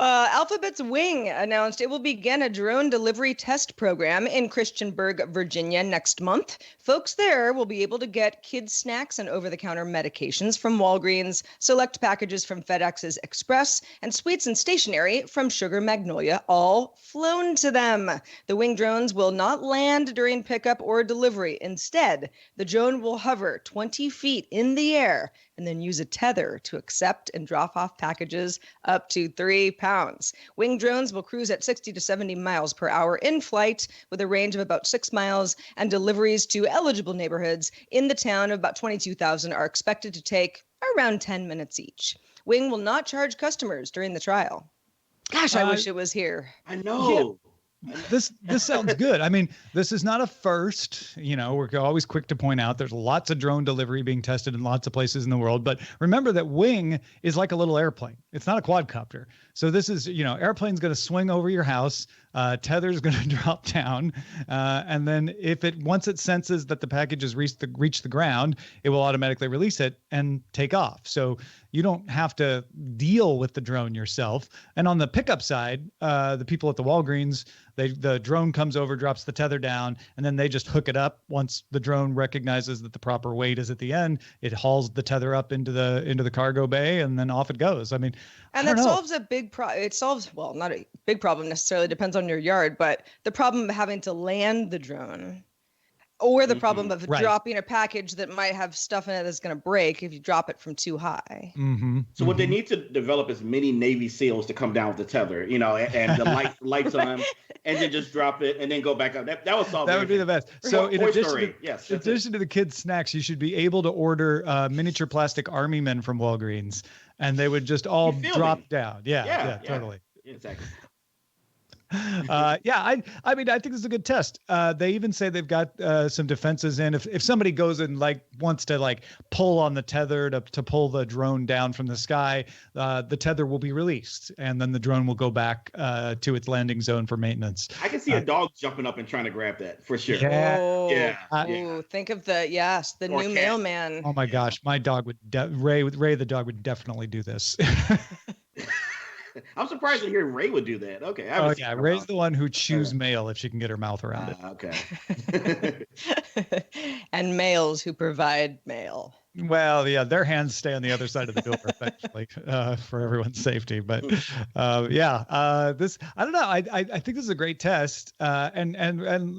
Alphabet's Wing announced it will begin a drone delivery test program in Christiansburg, Virginia next month. Folks there will be able to get kids' snacks and over-the-counter medications from Walgreens, select packages from FedEx's Express, and sweets and stationery from Sugar Magnolia, all flown to them. The Wing drones will not land during pickup or delivery. Instead, the drone will hover 20 feet in the air and then use a tether to accept and drop off packages up to 3 pounds. Wing drones will cruise at 60 to 70 miles per hour in flight with a range of about 6 miles, and deliveries to eligible neighborhoods in the town of about 22,000 are expected to take around 10 minutes each. Wing will not charge customers during the trial. Gosh, I wish it was here. I know. This sounds good. I mean, this is not a first. We're always quick to point out there's lots of drone delivery being tested in lots of places in the world. But remember that Wing is like a little airplane. It's not a quadcopter. So this is, airplane's going to swing over your house. Tether's going to drop down. And then once it senses that the package has reached the ground, it will automatically release it and take off. So you don't have to deal with the drone yourself. And on the pickup side, the people at the Walgreens, the drone comes over, drops the tether down, and then they just hook it up. Once the drone recognizes that the proper weight is at the end, it hauls the tether up into the cargo bay, and then off it goes. I mean, and that solves a big problem. It solves, well, not a big problem necessarily, depends on your yard, but the problem of having to land the drone, or the problem of dropping a package that might have stuff in it that's going to break if you drop it from too high. So what they need to develop is many Navy SEALs to come down with the tether, and the lights on, and then just drop it and then go back up. That would solve. That would be the best. So in addition to the kids' snacks, you should be able to order miniature plastic army men from Walgreens, and they would just all drop down. Yeah, totally. Exactly. I mean, I think this is a good test. They even say they've got some defenses in. If somebody goes and wants to pull on the tether to pull the drone down from the sky, the tether will be released, and then the drone will go back to its landing zone for maintenance. I can see a dog jumping up and trying to grab that for sure. Think of the new mailman. Oh my gosh, my dog would Ray the dog would definitely do this. I'm surprised to hear Ray would do that. Okay. Ray's the one who chews mail if she can get her mouth around it. Okay. And males who provide mail. Well, yeah, their hands stay on the other side of the door, eventually, for everyone's safety. But this, I don't know. I think this is a great test. And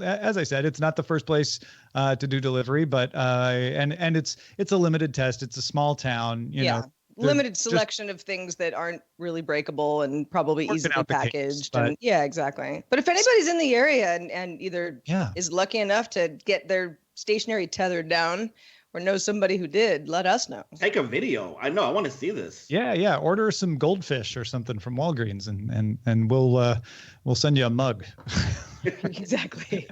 as I said, it's not the first place to do delivery, but and it's a limited test. It's a small town, you know. Limited selection of things that aren't really breakable and probably easily packaged. Exactly. But if anybody's in the area and either is lucky enough to get their stationary tethered down or knows somebody who did, let us know. Take a video. I want to see this. Yeah. Order some goldfish or something from Walgreens and we'll send you a mug. Exactly.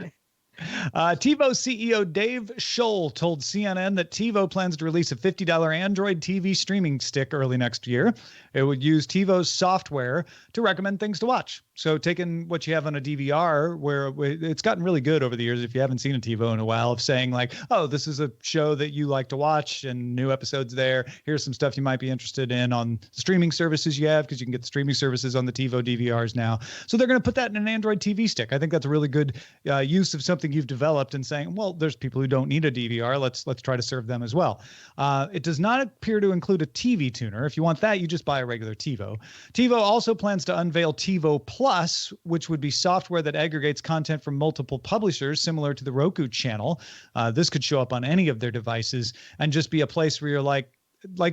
TiVo CEO Dave Scholl told CNN that TiVo plans to release a $50 Android TV streaming stick early next year. It would use TiVo's software to recommend things to watch. So taking what you have on a DVR, where it's gotten really good over the years, if you haven't seen a TiVo in a while, of saying oh, this is a show that you like to watch and new episodes there. Here's some stuff you might be interested in on streaming services you have, because you can get the streaming services on the TiVo DVRs now. So they're going to put that in an Android TV stick. I think that's a really good use of something you've developed and saying, well, there's people who don't need a DVR. Let's try to serve them as well. It does not appear to include a TV tuner. If you want that, you just buy a regular TiVo. TiVo also plans to unveil TiVo Plus, which would be software that aggregates content from multiple publishers, similar to the Roku channel. This could show up on any of their devices and just be a place where you're like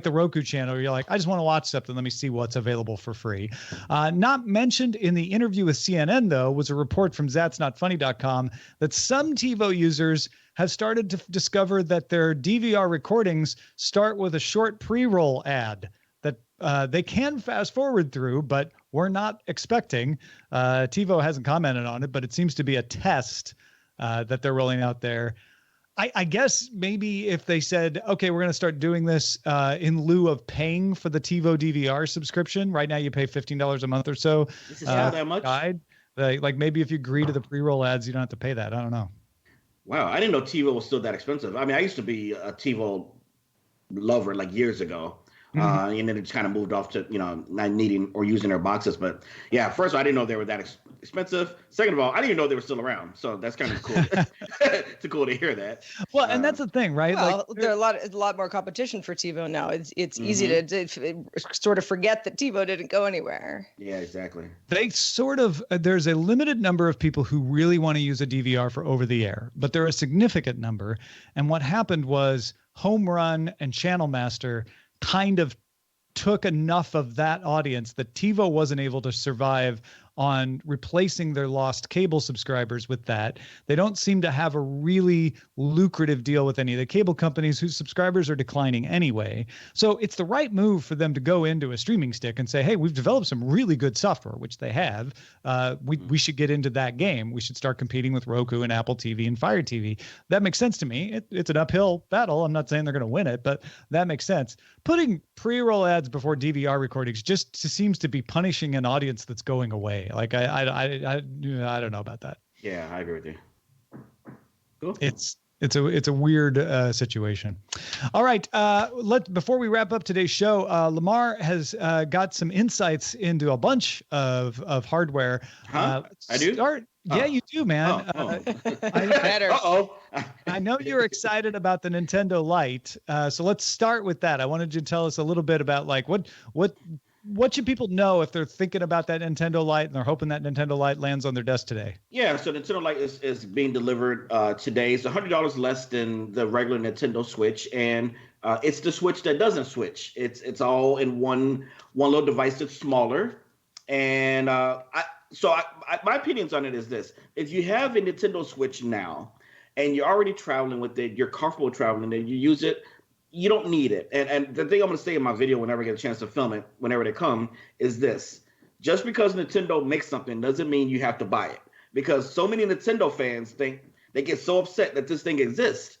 the Roku channel, where you're like, I just want to watch something. Let me see what's available for free. Not mentioned in the interview with CNN, though, was a report from zatsnotfunny.com that some TiVo users have started to discover that their DVR recordings start with a short pre-roll ad that they can fast forward through, but we're not expecting. TiVo hasn't commented on it, but it seems to be a test that they're rolling out there. I guess maybe if they said, okay, we're going to start doing this in lieu of paying for the TiVo DVR subscription. Right now you pay $15 a month or so. This is not that much? Maybe if you agree to the pre-roll ads, you don't have to pay that. I don't know. Wow, I didn't know TiVo was still that expensive. I mean, I used to be a TiVo lover years ago. And then it just kind of moved off to, not needing or using their boxes. But yeah, first of all, I didn't know they were that expensive. Second of all, I didn't even know they were still around. So that's kind of cool. It's cool to hear that. Well, and that's the thing, right? Well, there's a lot more competition for TiVo now. It's easy to sort of forget that TiVo didn't go anywhere. Yeah, exactly. There's a limited number of people who really want to use a DVR for over the air, but they're a significant number. And what happened was Home Run and Channel Master kind of took enough of that audience that TiVo wasn't able to survive on replacing their lost cable subscribers with that. They don't seem to have a really lucrative deal with any of the cable companies whose subscribers are declining anyway. So it's the right move for them to go into a streaming stick and say, hey, we've developed some really good software, which they have. We should get into that game. We should start competing with Roku and Apple TV and Fire TV. That makes sense to me. It's an uphill battle. I'm not saying they're going to win it, but that makes sense. Putting pre-roll ads before DVR recordings just seems to be punishing an audience that's going away. Like I don't know about that. Yeah, I agree with you. Cool. It's a weird situation. All right, before we wrap up today's show, Lamarr has got some insights into a bunch of hardware. I do. Yeah, you do, man. I know you're excited about the Nintendo Lite, so let's start with that. I wanted you to tell us a little bit about like what should people know if they're thinking about that Nintendo Lite and they're hoping that Nintendo Lite lands on their desk today? Yeah, so Nintendo Lite is being delivered today. It's $100 less than the regular Nintendo Switch, and it's the Switch that doesn't switch. It's all in one little device that's smaller, and my opinions on it is this: if you have a Nintendo Switch now and you're already traveling with it, you're comfortable traveling it, you use it. You don't need it. And the thing I'm going to say in my video whenever I get a chance to film it, whenever they come, is this. Just because Nintendo makes something doesn't mean you have to buy it. Because so many Nintendo fans think they get so upset that this thing exists.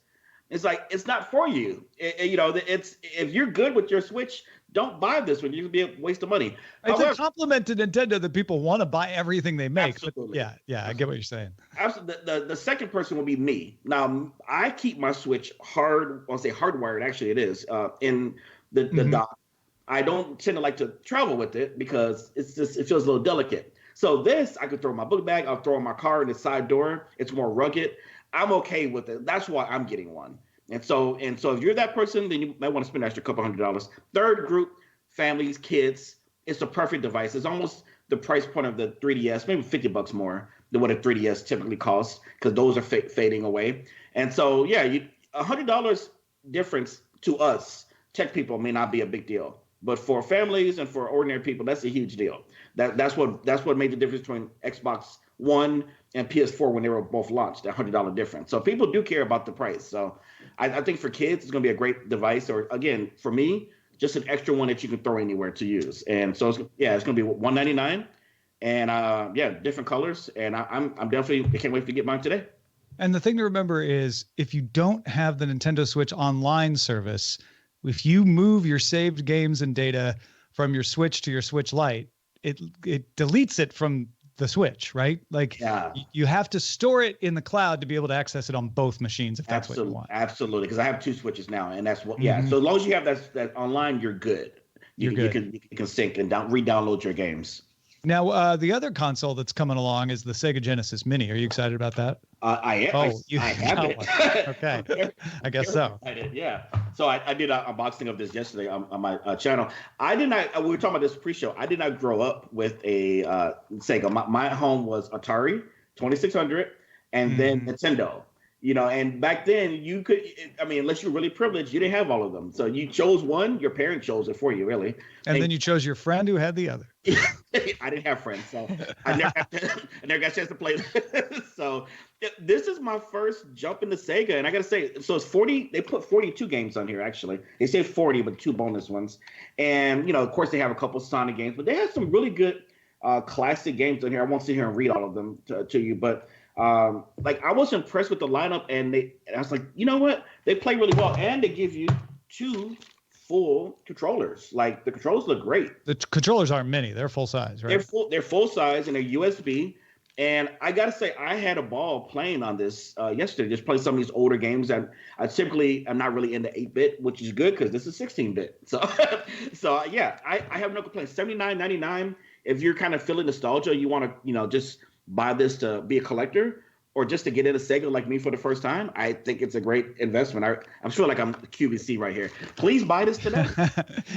It's like, it's not for you. It's if you're good with your Switch, don't buy this one. You can be a waste of money. It's a compliment to Nintendo that people want to buy everything they make. Absolutely. But yeah, I get what you're saying. Absolutely. The second person will be me. Now, I keep my Switch hardwired. Actually, it is in the dock. I don't tend to like to travel with it because it feels a little delicate. So this, I could throw in my book bag. I'll throw in my car in the side door. It's more rugged. I'm okay with it. That's why I'm getting one. And so if you're that person, then you might want to spend an extra couple $100. Third group, families, kids, it's the perfect device. It's almost the price point of the 3DS, maybe $50 more than what a 3DS typically costs, because those are fading away. And so, yeah, $100 difference to us tech people may not be a big deal, but for families and for ordinary people, that's a huge deal. That's what made the difference between Xbox One and PS4 when they were both launched, that $100 difference. So people do care about the price. So I think for kids, it's going to be a great device. Or again, for me, just an extra one that you can throw anywhere to use. And so it's going to be $199, and different colors. And I can't wait to get mine today. And the thing to remember is, if you don't have the Nintendo Switch Online service, if you move your saved games and data from your Switch to your Switch Lite, it deletes it from the Switch, right? Like you have to store it in the cloud to be able to access it on both machines if that's what you want. Absolutely, because I have two Switches now, and that's what. Yeah, so as long as you have that online, you're good. You can sync and re-download your games. Now, the other console that's coming along is the Sega Genesis Mini. Are you excited about that? I am. I have it. Okay, I guess so. I did, yeah. So I did an unboxing of this yesterday on my channel. I did not. We were talking about this pre-show. I did not grow up with a Sega. My home was Atari 2600, and then Nintendo. And back then you could, unless you're really privileged, you didn't have all of them. So you chose one, your parent chose it for you, really. And then you chose your friend who had the other. I didn't have friends, so I never got a chance to play. So this is my first jump into Sega. And I got to say, so it's 40, they put 42 games on here, actually. They say 40, but 2 bonus ones. And, of course, they have a couple Sonic games, but they have some really good classic games on here. I won't sit here and read all of them to you, but I was impressed with the lineup, and I was like, you know what? They play really well, and they give you 2 full controllers. Like, the controllers look great. The controllers aren't mini; they're full size, right? They're full size, and they're USB. And I gotta say, I had a ball playing on this yesterday. Just playing some of these older games that I typically am not really into 8-bit, which is good because this is 16-bit. So yeah, I have no complaints. $79.99. If you're kind of feeling nostalgia, you want to just buy this to be a collector. or just to get into Sega like me for the first time, I think it's a great investment. I'm sure like I'm QVC right here. Please buy this today.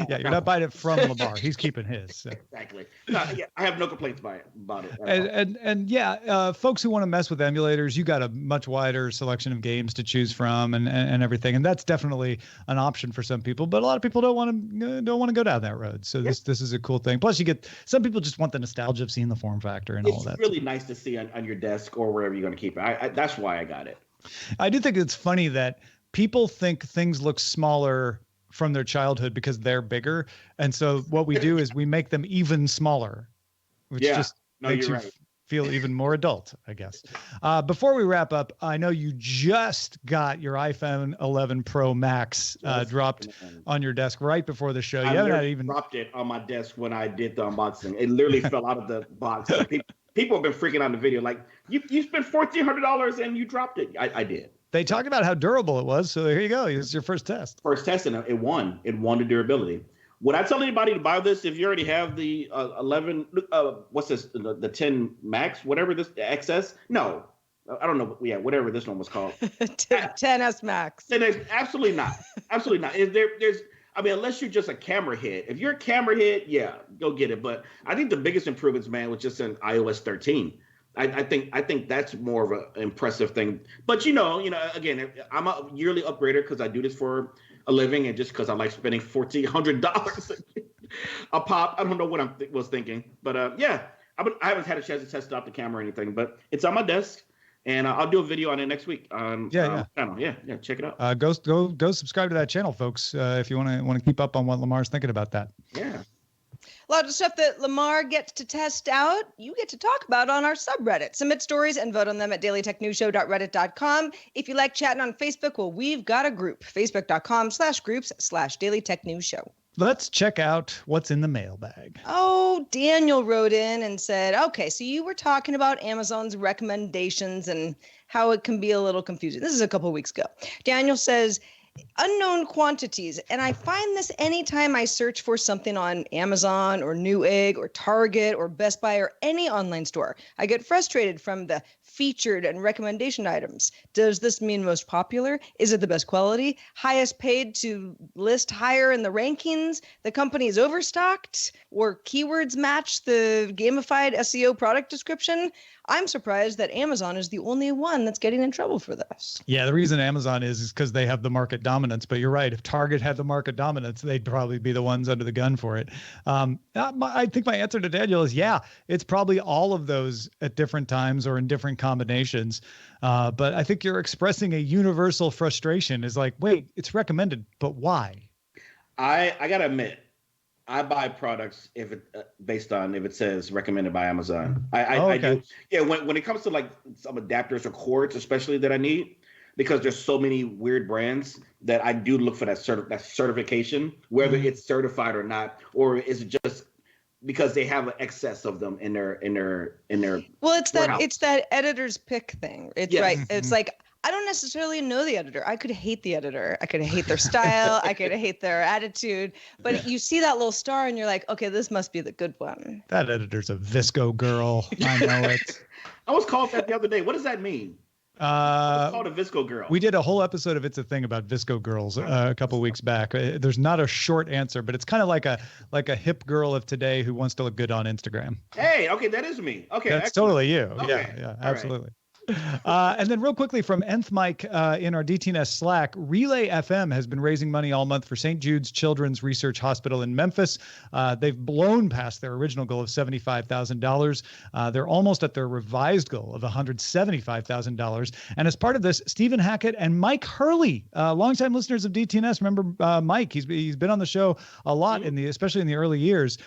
Yeah, you're not buying it from Lamarr. He's keeping his. So. Exactly. No, yeah, I have no complaints about it. And yeah, folks who want to mess with emulators, you got a much wider selection of games to choose from and everything, and that's definitely an option for some people. But a lot of people don't want to go down that road. So this is a cool thing. Plus, you get some people just want the nostalgia of seeing the form factor and all that. It's really nice to see on your desk or wherever you're going to keep it. That's why I got it. I do think it's funny that people think things look smaller from their childhood because they're bigger, and so what we do is we make them even smaller, which just makes you feel even more adult, I guess. Before we wrap up, I know you just got your iPhone 11 Pro Max dropped on your desk right before the show. You haven't even dropped it on my desk when I did the unboxing. It literally fell out of the box. People have been freaking out in the video. Like, you spent $1,400 and you dropped it. I did. They talked about how durable it was. So there you go. It was your first test. First test, and it won. It won the durability. Would I tell anybody to buy this if you already have the 11? What's this? The 10 Max, whatever this XS? No, I don't know. Yeah, whatever this one was called. 10S Max. 10S, absolutely not. Absolutely not. There's. I mean, unless you're just a camera head. If you're a camera head, yeah, go get it. But I think the biggest improvements, man, was just in iOS 13. I think that's more of an impressive thing. But you know, again, I'm a yearly upgrader because I do this for a living and just because I like spending $1,400 a pop. I don't know what I was thinking, but yeah, I haven't had a chance to test out the camera or anything, but it's on my desk. And I'll do a video on it next week on channel. Yeah, check it out. Go subscribe to that channel, folks, if you want to keep up on what Lamarr's thinking about that. Yeah. A lot of stuff that Lamarr gets to test out, you get to talk about on our subreddit. Submit stories and vote on them at dailytechnewsshow.reddit.com. If you like chatting on Facebook, well, we've got a group, facebook.com/groups/dailytechnewsshow. Let's check out what's in the mailbag. Oh, Daniel wrote in and said, okay, so you were talking about Amazon's recommendations and how it can be a little confusing. This is a couple of weeks ago. Daniel says, unknown quantities. And I find this anytime I search for something on Amazon or Newegg or Target or Best Buy or any online store. I get frustrated from the featured and recommendation items. Does this mean most popular? Is it the best quality? Highest paid to list higher in the rankings? The company is overstocked? Or keywords match the gamified SEO product description? I'm surprised that Amazon is the only one that's getting in trouble for this. Yeah, the reason Amazon is because they have the market dominance. But you're right. If Target had the market dominance, they'd probably be the ones under the gun for it. I think my answer to Daniel is, yeah, it's probably all of those at different times or in different combinations. But I think you're expressing a universal frustration is like, wait, it's recommended, but why? I got to admit, I buy products if it based on if it says recommended by Amazon. I do. Yeah, when it comes to like some adapters or cords, especially that I need, because there's so many weird brands that I do look for that certification, whether it's certified or not, or is it just because they have an excess of them in their Well, it's warehouse. It's that editor's pick thing. It's right. It's like, I don't necessarily know the editor. I could hate the editor. I could hate their style. I could hate their attitude. But you see that little star and you're like, okay, this must be the good one. That editor's a Visco girl. I know it. I was called that the other day. What does that mean? It's called a Visco girl. We did a whole episode of It's a Thing about Visco girls a couple weeks back. There's not a short answer, but it's kind of like a hip girl of today who wants to look good on Instagram. Hey, okay, that is me. Okay, that's excellent. totally you. Okay. Yeah, absolutely. And then real quickly from Nth Mike in our DTNS Slack, Relay FM has been raising money all month for St. Jude's Children's Research Hospital in Memphis. They've blown past their original goal of $75,000. They're almost at their revised goal of $175,000. And as part of this, Stephen Hackett and Mike Hurley, longtime listeners of DTNS, remember Mike? He's been on the show a lot especially in the early years.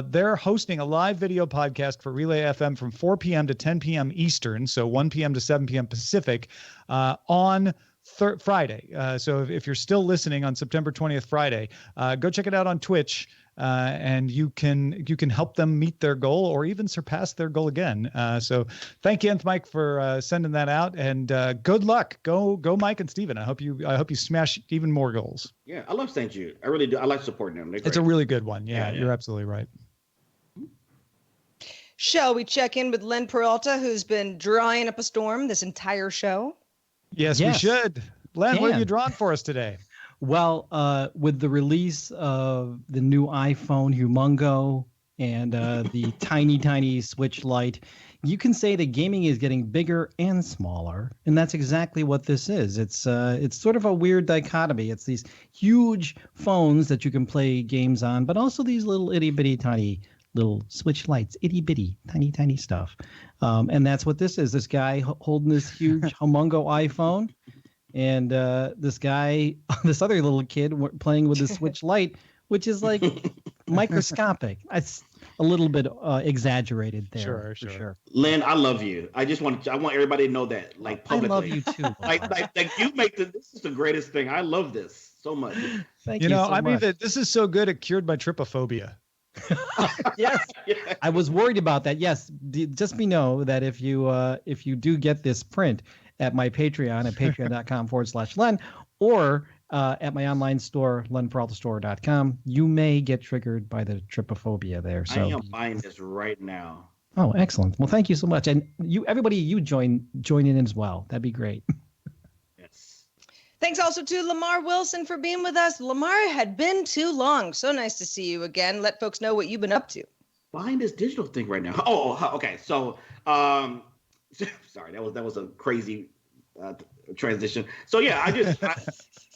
They're hosting a live video podcast for Relay FM from 4 p.m. to 10 p.m. Eastern, so 1 p.m. to 7 p.m. Pacific on Friday. So if you're still listening on September 20th, Friday, go check it out on Twitch, and you can help them meet their goal or even surpass their goal again. So thank you, Nth Mike, for sending that out, and good luck. Go, Mike and Steven. I hope you smash even more goals. Yeah, I love St. Jude. I really do. I like supporting them. It's a really good one. Yeah, you're absolutely right. Shall we check in with Len Peralta, who's been drawing up a storm this entire show? Yes, we should. Len, what have you drawn for us today? Well, with the release of the new iPhone Humongo and the tiny Switch Lite, you can say that gaming is getting bigger and smaller, and that's exactly what this is. It's sort of a weird dichotomy. It's these huge phones that you can play games on, but also these little itty bitty tiny little Switch Lites, itty bitty tiny stuff. And that's what this is. This guy holding this huge Humongo iPhone. And this other little kid playing with the Switch Lite, which is like microscopic. It's a little bit exaggerated there. Sure. Lynn, I love you. I want everybody to know that, like, publicly. I love you too. like you make this is the greatest thing. I love this so much. Thank you. So much. This is so good. It cured my trypophobia. Yes, I was worried about that. Yes, just know that if you do get this print at my Patreon at patreon.com/Len, or at my online store, lenperaltastore.com, you may get triggered by the trypophobia there. So I am buying this right now. Oh, excellent. Well, thank you so much. And everybody join in as well. That'd be great. Yes. Thanks also to Lamarr Wilson for being with us. Lamarr, had been too long. So nice to see you again. Let folks know what you've been up to. Buying this digital thing right now. Oh, okay. So, sorry, that was a crazy transition. So yeah,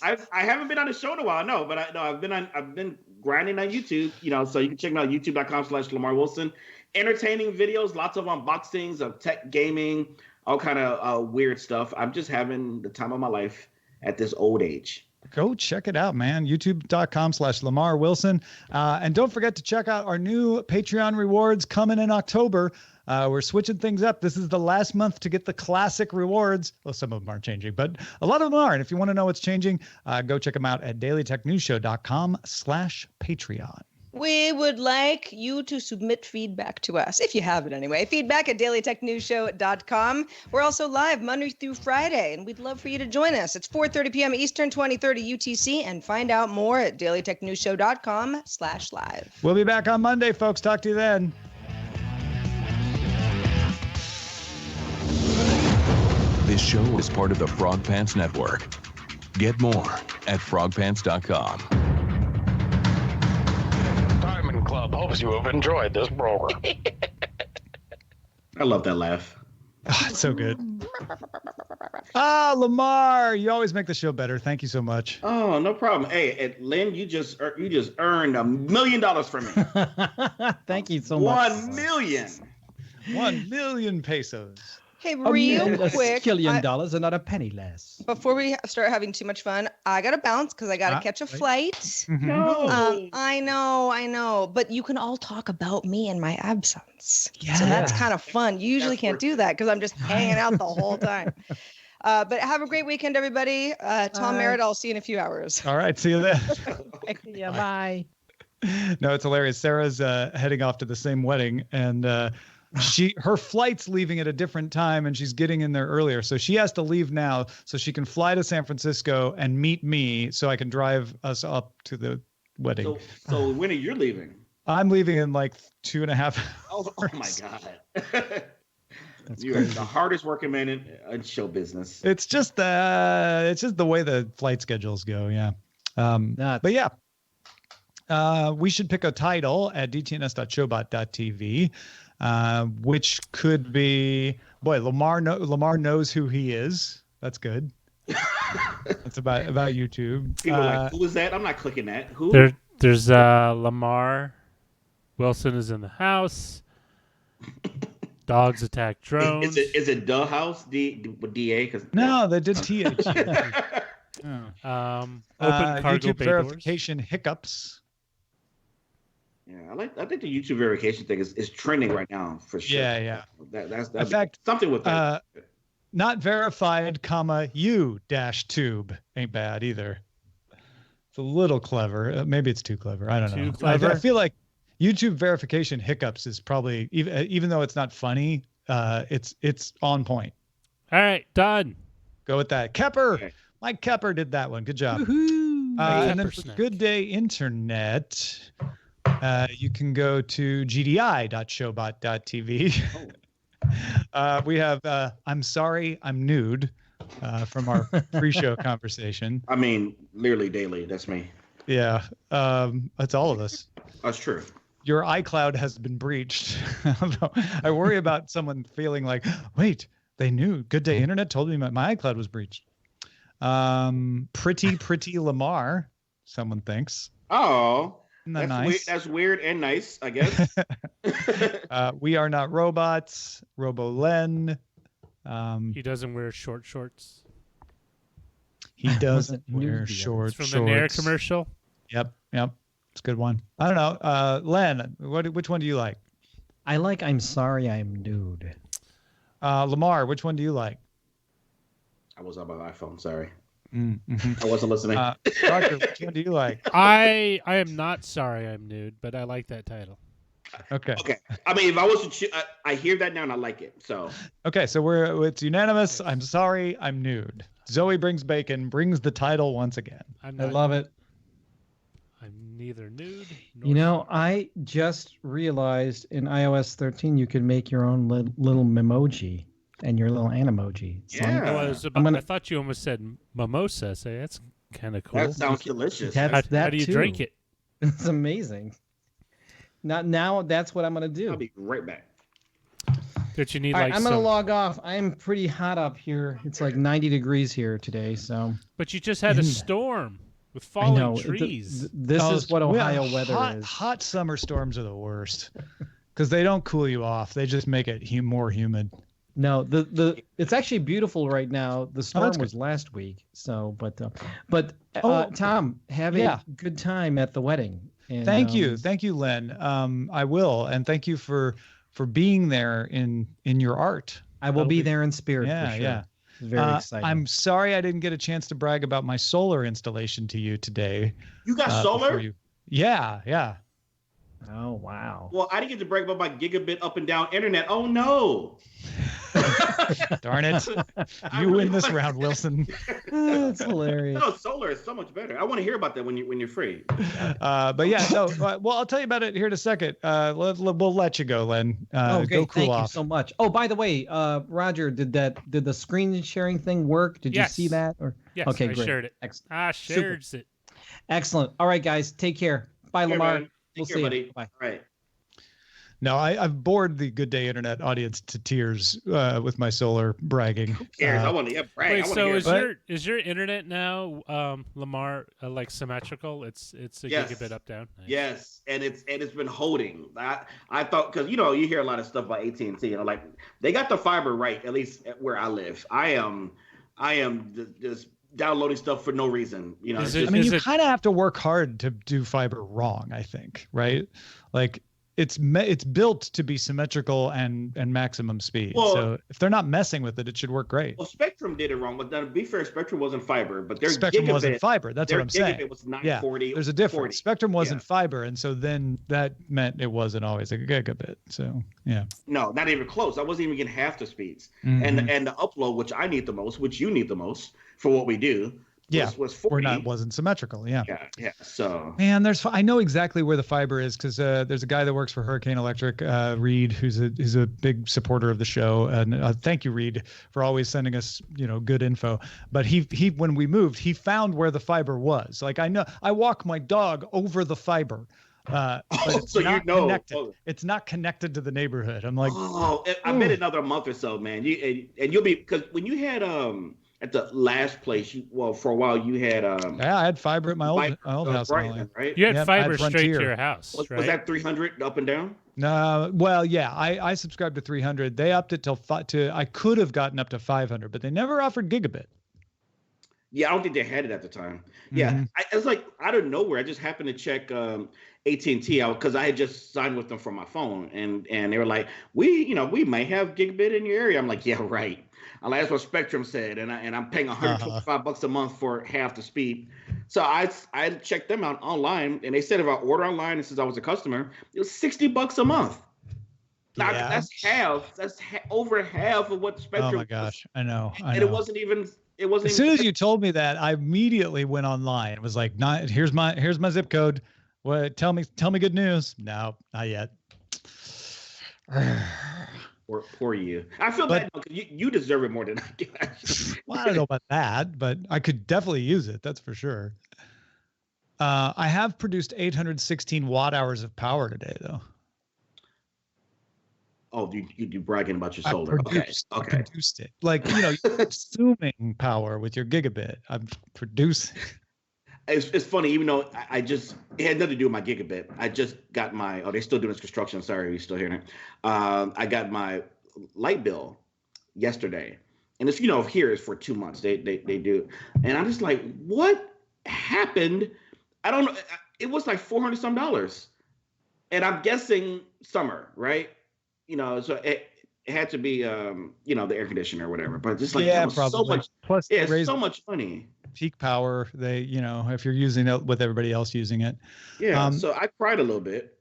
I haven't been on the show in a while, no, but I've been grinding on YouTube, so you can check me out youtube.com/Lamarr Wilson. Entertaining videos, lots of unboxings of tech, gaming, all kind of weird stuff. I'm just having the time of my life at this old age. Go check it out, man. youtube.com/Lamarr Wilson. And don't forget to check out our new Patreon rewards coming in October. We're switching things up. This is the last month to get the classic rewards. Well, some of them aren't changing, but a lot of them are. And if you want to know what's changing, go check them out at dailytechnewsshow.com/Patreon. We would like you to submit feedback to us, if you have it anyway. Feedback at dailytechnewsshow.com. We're also live Monday through Friday, and we'd love for you to join us. It's 4:30 p.m. Eastern, 20:30 UTC, and find out more at dailytechnewsshow.com/live. We'll be back on Monday, folks. Talk to you then. This show is part of the Frog Pants Network. Get more at frogpants.com. Diamond Club hopes you have enjoyed this program. I love that laugh. Oh, it's so good. Lamarr, you always make the show better. Thank you so much. Oh, no problem. Hey, Lynn, you just earned $1 million from me. Thank you so much. 1 million. 1 million pesos. Hey, real quick. $1 million and not a penny less. Before we start having too much fun, I got to bounce because I got to catch a flight. Mm-hmm. No. I know. But you can all talk about me in my absence. Yeah. So that's kind of fun. You usually can't do that because I'm just hanging out the whole time. But have a great weekend, everybody. Tom Merritt, I'll see you in a few hours. All right. See you then. Yeah, bye. No, it's hilarious. Sarah's heading off to the same wedding, and her flight's leaving at a different time, and she's getting in there earlier. So she has to leave now so she can fly to San Francisco and meet me so I can drive us up to the wedding. So when are you leaving? I'm leaving in like 2.5 hours. Oh my God. You are the hardest working man in show business. It's just the way the flight schedules go. Yeah. But yeah. We should pick a title at dtns.showbot.tv, which could be, Lamarr knows who he is. That's good. That's about YouTube. People are like, who is that? I'm not clicking that. Who? There's Lamarr. Wilson is in the house. Dogs attack drones. Is it the house? DA? No, they did TH. Open cargo YouTube bay verification hiccups. Yeah, I think the YouTube verification thing is trending right now for sure. Yeah. That's in fact, something with that. Not verified, U-tube ain't bad either. It's a little clever. Maybe it's too clever. I don't know. I feel like YouTube verification hiccups is probably, even though it's not funny, it's on point. All right, done. Go with that. Kepper. Okay. Mike Kepper did that one. Good job. Woohoo! And then for Good Day Internet, You can go to gdi.showbot.tv. We have I'm sorry, I'm nude from our pre-show conversation. I mean, literally daily. That's me. Yeah, that's all of us. That's true. Your iCloud has been breached. I worry about someone feeling like, wait, they knew. Good Day Internet told me my iCloud was breached. Pretty Lamarr, someone thinks. Oh, Isn't that nice? Weird. That's weird and nice, I guess. We Are Not Robots, RoboLen. He doesn't wear short shorts. He doesn't wear short It's from shorts. the Nair commercial. Yep. It's a good one. I don't know. Len, which one do you like? I like I'm Sorry, I'm Nude. Lamarr, which one do you like? I was on my iPhone. Sorry. Mm-hmm. I wasn't listening. Roger, which one do you like? I am not sorry I'm nude, but I like that title. Okay. I mean, if I was to I hear that now and I like it. So. Okay, so it's unanimous. I'm sorry, I'm nude. Zoe Brings Bacon brings the title once again. I love it. I'm neither nude nor... You know, I just realized in iOS 13 you can make your own little memoji and your little Animoji. So Yeah. I thought you almost said mimosa. Say that's kind of cool. That sounds delicious. How do you drink it? It's amazing. Now that's what I'm gonna do. I'll be right back. That you need. All right, like I'm gonna log off. I'm pretty hot up here. It's like 90 degrees here today. So. But you just had a storm with falling trees. This is what Ohio weather is. Hot summer storms are the worst because they don't cool you off. They just make it more humid. No, it's actually beautiful right now. The storm was last week. So, but Tom, have a good time at the wedding. And, thank you, Len. I will, and thank you for being there in your art. I will be there in spirit. Yeah, for sure. yeah. Very exciting. I'm sorry I didn't get a chance to brag about my solar installation to you today. You got solar? Yeah. Oh wow. Well, I didn't get to brag about my gigabit up and down internet. Oh no. Darn it. You win this round, Wilson. That's hilarious. No, solar is so much better. I want to hear about that when you're free. But yeah, no. Well, I'll tell you about it here in a second. We'll let you go, Len. Okay, go cool thank off. you so much. Oh, by the way, Roger, did the screen sharing thing work? Did you see that? Or yes, okay, I great. shared it. I shared it. Excellent. All right, guys, take care. Bye, Lamarr. We'll see you. Bye. All right. No, I've bored the Good Day Internet audience to tears with my solar bragging. Who cares? I want to brag. Wait, so is your internet now, Lamarr, like symmetrical? It's a gigabit up down. Nice. Yes, and it's been holding. I thought because you hear a lot of stuff about AT&T, like they got the fiber right, at least where I live. I am just downloading stuff for no reason. You kind of have to work hard to do fiber wrong, I think, right? Like it's built to be symmetrical and maximum speed. Well, so if they're not messing with it, it should work great. Well, Spectrum did it wrong, but to be fair, Spectrum wasn't fiber, but their Spectrum wasn't fiber. That's what I'm saying. Gigabit was 940. Yeah, there's a difference. 40. Spectrum wasn't fiber, and so then that meant it wasn't always a gigabit. So yeah. No, not even close. I wasn't even getting half the speeds, Mm-hmm. and the upload, which I need the most, which you need the most for what we do. Was 40. Wasn't symmetrical. Yeah. So man, I know exactly where the fiber is because there's a guy that works for Hurricane Electric, Reed, who's a big supporter of the show, and thank you, Reed, for always sending us good info. But he when we moved, he found where the fiber was. Like I walk my dog over the fiber. But it's so not connected. Oh. It's not connected to the neighborhood. I'm like, I bet another month or so, man. You'll be because when you had at the last place, for a while you had I had fiber at my old house, Brighton, right? You had fiber straight to your house. Was that 300 up and down? No, well, yeah, I subscribed to 300. They upped it to I could have gotten up to 500, but they never offered gigabit. Yeah, I don't think they had it at the time. Yeah, it's like out of nowhere. I just happened to check AT&T out because I had just signed with them for my phone, and they were like, we might have gigabit in your area. I'm like, yeah, right. That's what Spectrum said, and I'm paying $125 a month for half the speed. So I checked them out online, and they said if I order online, and since I was a customer, it was $60 a month. Now, that's half. That's over half of what Spectrum. Oh my gosh, I know. And it wasn't even. It wasn't. As soon as you told me that, I immediately went online. It was like, here's my zip code. What? Tell me good news. No, not yet. Poor you. I feel bad because you deserve it more than I do. Well, I don't know about that, but I could definitely use it. That's for sure. I have produced 816 watt hours of power today, though. Oh, you bragging about your solar? I produced it. Like, you're consuming power with your gigabit. I'm producing. It's funny, even though it had nothing to do with my gigabit. I just got they're still doing this construction. Sorry, you're still hearing it. I got my light bill yesterday, and it's here is for 2 months. They do, and I'm just like, what happened? I don't know. It was like $400 some, and I'm guessing summer, right? So it had to be the air conditioner or whatever. But just like probably so much. Plus, so much money. Peak power. They if you're using it with everybody else using it. Yeah. So I cried a little bit.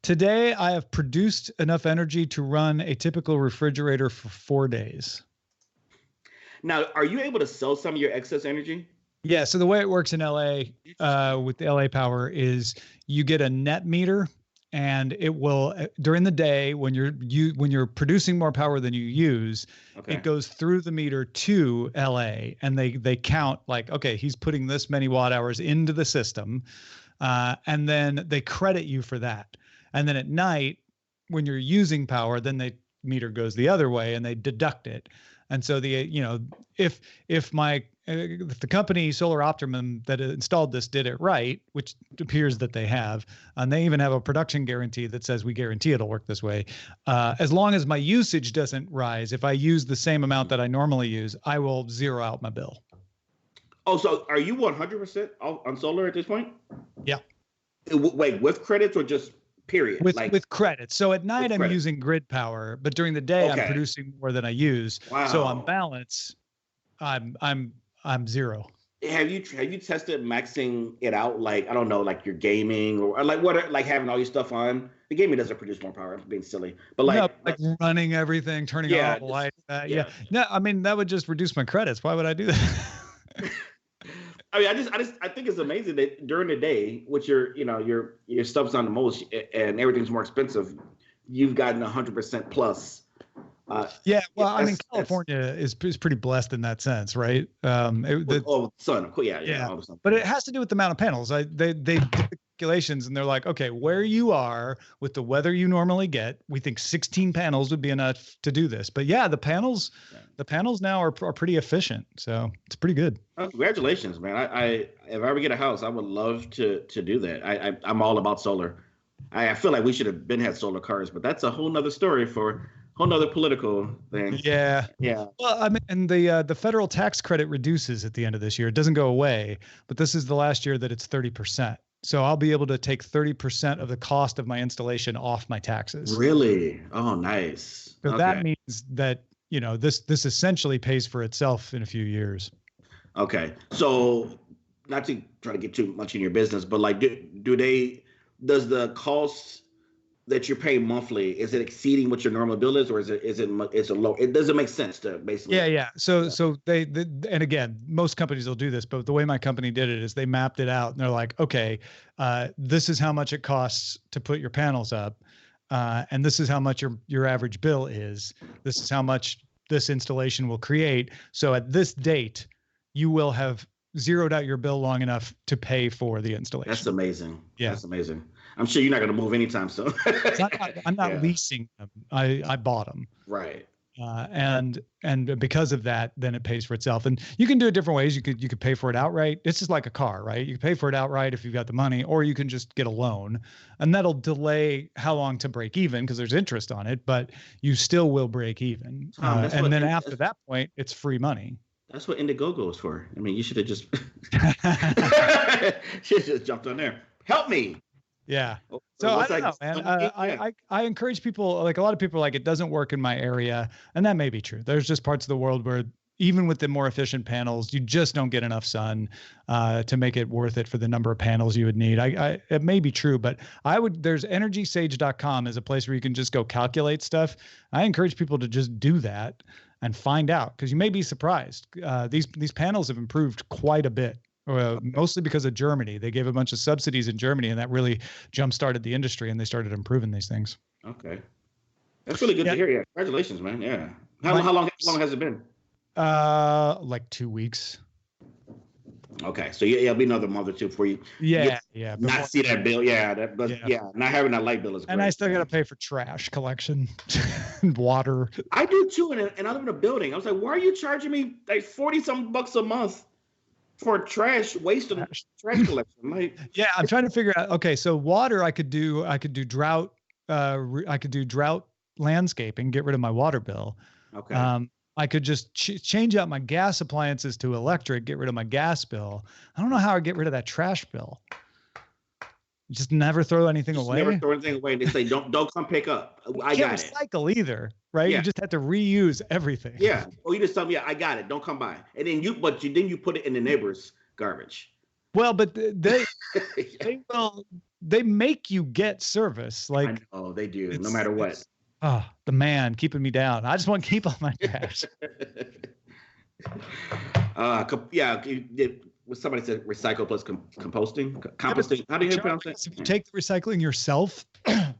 Today, I have produced enough energy to run a typical refrigerator for 4 days. Now, are you able to sell some of your excess energy? Yeah. So the way it works in LA with the LA Power is you get a net meter, and it will during the day when you're producing more power than you use, it goes through the meter to LA, and they count like, okay, he's putting this many watt hours into the system, and then they credit you for that. And then at night, when you're using power, then the meter goes the other way and they deduct it. And so if the company Solar Optimum that installed this did it right, which appears that they have, and they even have a production guarantee that says we guarantee it'll work this way. As long as my usage doesn't rise, if I use the same amount that I normally use, I will zero out my bill. Oh, so are you 100% on solar at this point? Yeah. Wait, with credits or just period? With credits. So at night I'm using grid power, but during the day I'm producing more than I use. Wow. So on balance, I'm zero. Have you tested maxing it out? Like, I don't know, like you're gaming or like having all your stuff on. The gaming doesn't produce more power. I'm being silly, but like running everything, turning off the lights. No, I mean that would just reduce my credits. Why would I do that? I mean, I think it's amazing that during the day, which your stuff's on the most and everything's more expensive, you've gotten 100% plus. California is pretty blessed in that sense, right? Sun, yeah. But it has to do with the amount of panels. They did the calculations, and they're like, okay, where you are with the weather you normally get, we think 16 panels would be enough to do this. But yeah, the panels now are pretty efficient, so it's pretty good. Oh, congratulations, man! If I ever get a house, I would love to do that. I'm all about solar. I feel like we should have had solar cars, but that's a whole nother story for. Whole nother political thing. Yeah. Well, I mean, and the federal tax credit reduces at the end of this year. It doesn't go away, but this is the last year that it's 30%. So I'll be able to take 30% of the cost of my installation off my taxes. Really? Oh, nice. So that means that, this essentially pays for itself in a few years. Okay. So not to try to get too much in your business, but like, does the cost that you're paying monthly, is it exceeding what your normal bill is, or is it low? It doesn't make sense to basically. Yeah. So they and again, most companies will do this, but the way my company did it is they mapped it out and they're like, okay, this is how much it costs to put your panels up, and this is how much your average bill is. This is how much this installation will create. So at this date, you will have zeroed out your bill long enough to pay for the installation. That's amazing. Yeah, that's amazing. I'm sure you're not going to move anytime soon. I'm not leasing them. I bought them. Right. And because of that, then it pays for itself. And you can do it different ways. You could pay for it outright. It's just like a car, right? You can pay for it outright if you've got the money, or you can just get a loan, and that'll delay how long to break even because there's interest on it, but you still will break even. And then after that point, it's free money. That's what Indiegogo is for. I mean, you should have just jumped on there. Help me. Yeah. So I don't know, man. I encourage people, like a lot of people are like, it doesn't work in my area. And that may be true. There's just parts of the world where even with the more efficient panels, you just don't get enough sun to make it worth it for the number of panels you would need. It may be true, but there's energysage.com is a place where you can just go calculate stuff. I encourage people to just do that and find out, because you may be surprised. These panels have improved quite a bit mostly because of Germany. They gave a bunch of subsidies in Germany, and that really jump-started the industry, and they started improving these things. Okay. That's really good to hear. Yeah. Congratulations, man. Yeah. How long has it been? Like 2 weeks. Okay, so it'll be another month or two before you not see that bill. Not having that light bill is great. And I still got to pay for trash collection and water. I do too, and I live in a building. I was like, why are you charging me like $40-something bucks a month for trash waste and trash collection? Like, yeah, I'm trying to figure out. Okay, so water, I could do drought. I could do drought landscaping, get rid of my water bill. Okay. I could just change out my gas appliances to electric, get rid of my gas bill. I don't know how I get rid of that trash bill. Just never throw anything away. Never throw anything away. They say don't come pick up. I got it. Recycle either, right? Yeah. You just have to reuse everything. Yeah. Or you just tell me, I got it. Don't come by. And then you put it in the neighbor's garbage. Well, but they make you get service. Like, I know they do, no matter what. Oh, the man keeping me down. I just want to keep all my trash. Somebody said recycle plus composting. Composting. How do you pronounce that? If you take the recycling yourself. It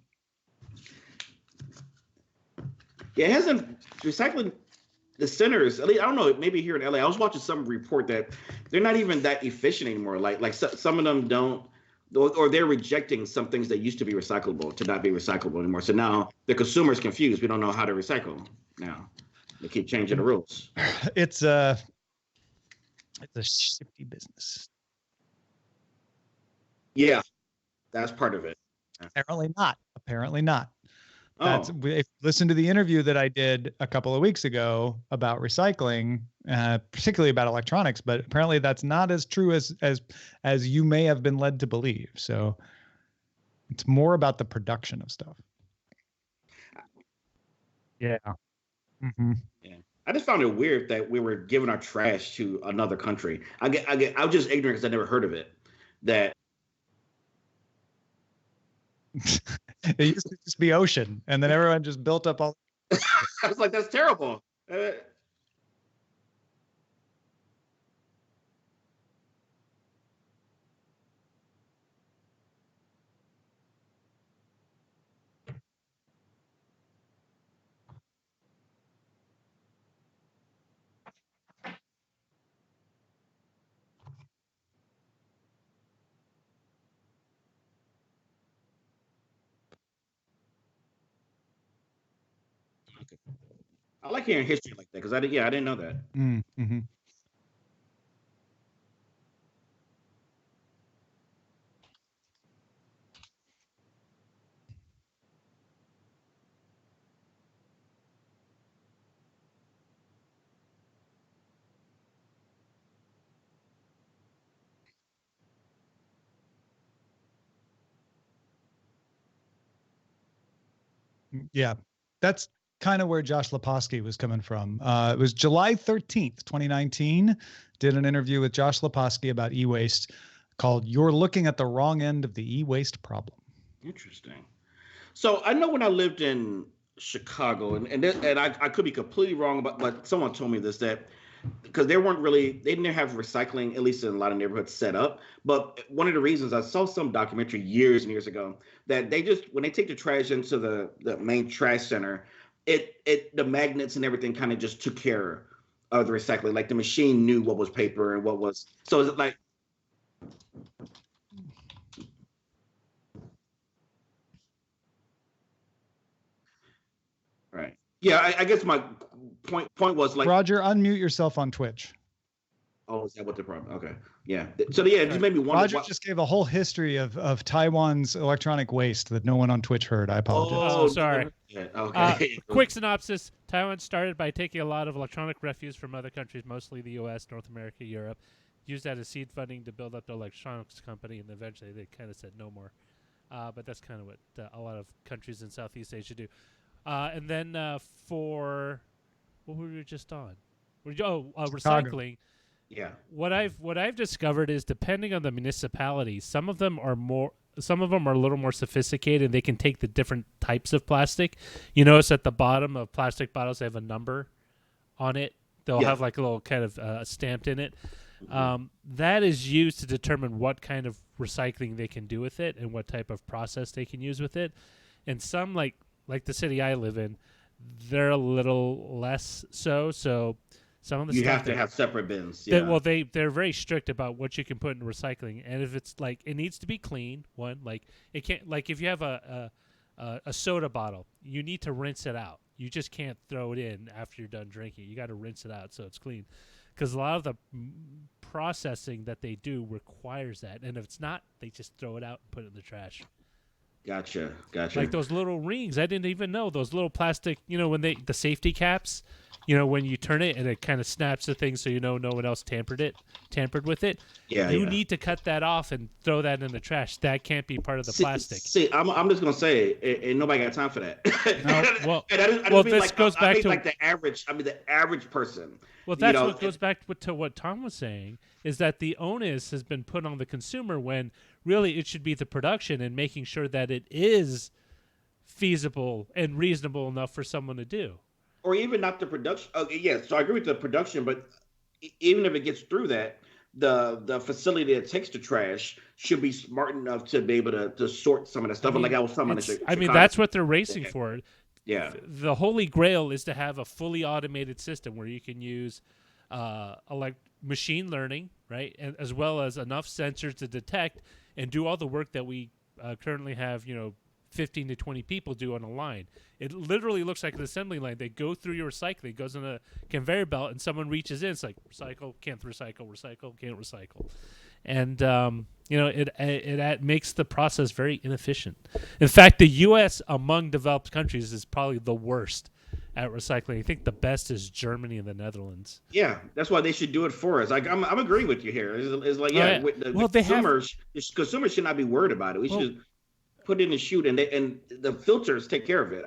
hasn't recycling the centers. At least, I don't know. Maybe here in LA, I was watching some report that they're not even that efficient anymore. Like some of them don't. Or they're rejecting some things that used to be recyclable to not be recyclable anymore. So now the consumer's confused. We don't know how to recycle now. They keep changing the rules. It's a shifty business. Yeah, that's part of it. Apparently not. Listen to the interview that I did a couple of weeks ago about recycling, particularly about electronics, but apparently that's not as true as you may have been led to believe. So it's more about the production of stuff. Yeah. Mm-hmm. Yeah. I just found it weird that we were giving our trash to another country. I was just ignorant because I never heard of it. That it used to just be ocean, and then everyone just built up all. I was like, that's terrible. I like hearing history like that because I didn't know that. Mm-hmm. Yeah, that's kind of where Josh Leposky was coming from. It was July 13th, 2019. Did an interview with Josh Leposky about e-waste called "You're Looking at the Wrong End of the E-Waste Problem." Interesting. So I know when I lived in Chicago, and I could be completely wrong, but someone told me this, that because they didn't have recycling, at least in a lot of neighborhoods, set up. But one of the reasons, I saw some documentary years and years ago, that they just, when they take the trash into the main trash center, the magnets and everything kind of just took care of the recycling. Like the machine knew what was paper and what was, so is it like, right. Yeah, I guess my point was like, Roger, unmute yourself on Twitch. Oh, is that what the problem? Okay. Yeah. So yeah, it just made me wonder. Roger just gave a whole history of Taiwan's electronic waste that no one on Twitch heard. I apologize. Oh, sorry. Yeah, okay. Quick synopsis. Taiwan started by taking a lot of electronic refuse from other countries, mostly the U.S., North America, Europe, used that as seed funding to build up the electronics company, and eventually they kind of said no more. But that's kind of what a lot of countries in Southeast Asia do. And then for what were we just on? Recycling. Yeah. What I've discovered is, depending on the municipality, some of them are a little more sophisticated, and they can take the different types of plastic. You notice at the bottom of plastic bottles they have a number on it. They'll have like a little kind of stamped in it. That is used to determine what kind of recycling they can do with it and what type of process they can use with it. And some, like the city I live in, they're a little less so. So some of the you stuff have to have separate bins. Yeah. They're very strict about what you can put in recycling, and if it's like it needs to be clean. One, like it can't, like if you have a soda bottle, you need to rinse it out. You just can't throw it in after you're done drinking. You got to rinse it out so it's clean, because a lot of the processing that they do requires that, and if it's not, they just throw it out and put it in the trash. Gotcha. Like those little rings, I didn't even know those little plastic. When the safety caps, when you turn it and it kind of snaps the thing, so no one else tampered with it. Yeah, you need to cut that off and throw that in the trash. That can't be part of the plastic. See, I'm just gonna say, ain't nobody got time for that. No, this goes back to like the average. I mean, the average person. Well, that's what goes back to what Tom was saying, is that the onus has been put on the consumer when really it should be the production and making sure that it is feasible and reasonable enough for someone to do. Or even not the production. Yes, so I agree with the production, but even if it gets through that, the facility that takes the trash should be smart enough to be able to sort some of the stuff. Like I was talking about. That's what they're racing for. Yeah. The holy grail is to have a fully automated system where you can use machine learning, right, and as well as enough sensors to detect and do all the work that we currently have, 15 to 20 people do on a line. It literally looks like an assembly line. They go through your recycling, goes in a conveyor belt, and someone reaches in. It's like, recycle, can't recycle, can't recycle. And, it makes the process very inefficient. In fact, the U.S. among developed countries is probably the worst at recycling. I think the best is Germany and the Netherlands. Yeah, that's why they should do it for us. Like I'm agreeing with you here. It's like, consumers should not be worried about it. We should put it in the chute, and the filters take care of it.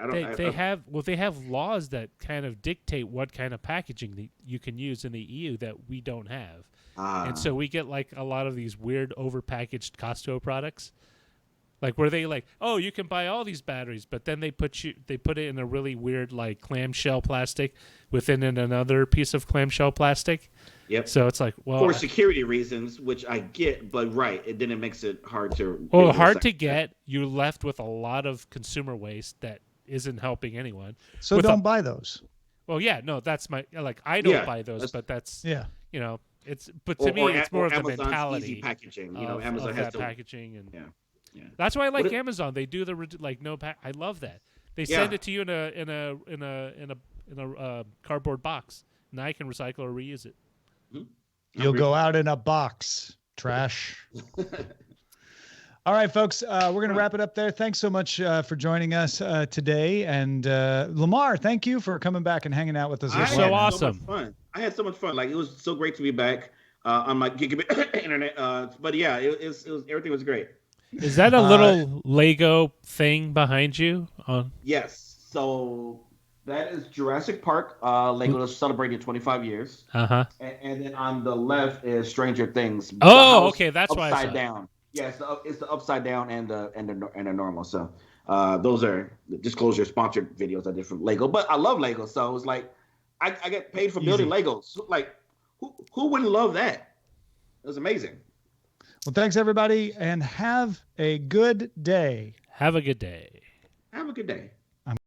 They have laws that kind of dictate what kind of packaging you can use in the EU that we don't have. And so we get like a lot of these weird overpackaged Costco products, like where they you can buy all these batteries, but then they put it in a really weird like clamshell plastic within another piece of clamshell plastic. Yep. So it's like, well, for security reasons, which I get, but then it makes it hard to. Well, hard to get. You're left with a lot of consumer waste that isn't helping anyone. So don't buy those. Well, yeah, no, that's my I don't buy those, but that's But to me, it's more of the Amazon's mentality. Easy packaging. Amazon has packaging, and that's why I like Amazon. They do I love that. They send it to you in a cardboard box, and I can recycle or reuse it. You'll go out in a box, trash. All right, folks, we're going to wrap it up there. Thanks so much for joining us today. And Lamarr, thank you for coming back and hanging out with us. So awesome. I had so much fun. Like, it was so great to be back on my Gigabit internet. But yeah, it was everything was great. Is that a little Lego thing behind you? Yes. So that is Jurassic Park. Lego is celebrating 25 years. Uh-huh. And then on the left is Stranger Things. Oh, okay. That's why upside down. Yeah, it's the upside down and the normal. So those are disclosure sponsored videos I did from Lego. But I love Lego, so it was like I get paid for building Legos. Like who wouldn't love that? It was amazing. Well, thanks everybody, and have a good day. Have a good day. Have a good day.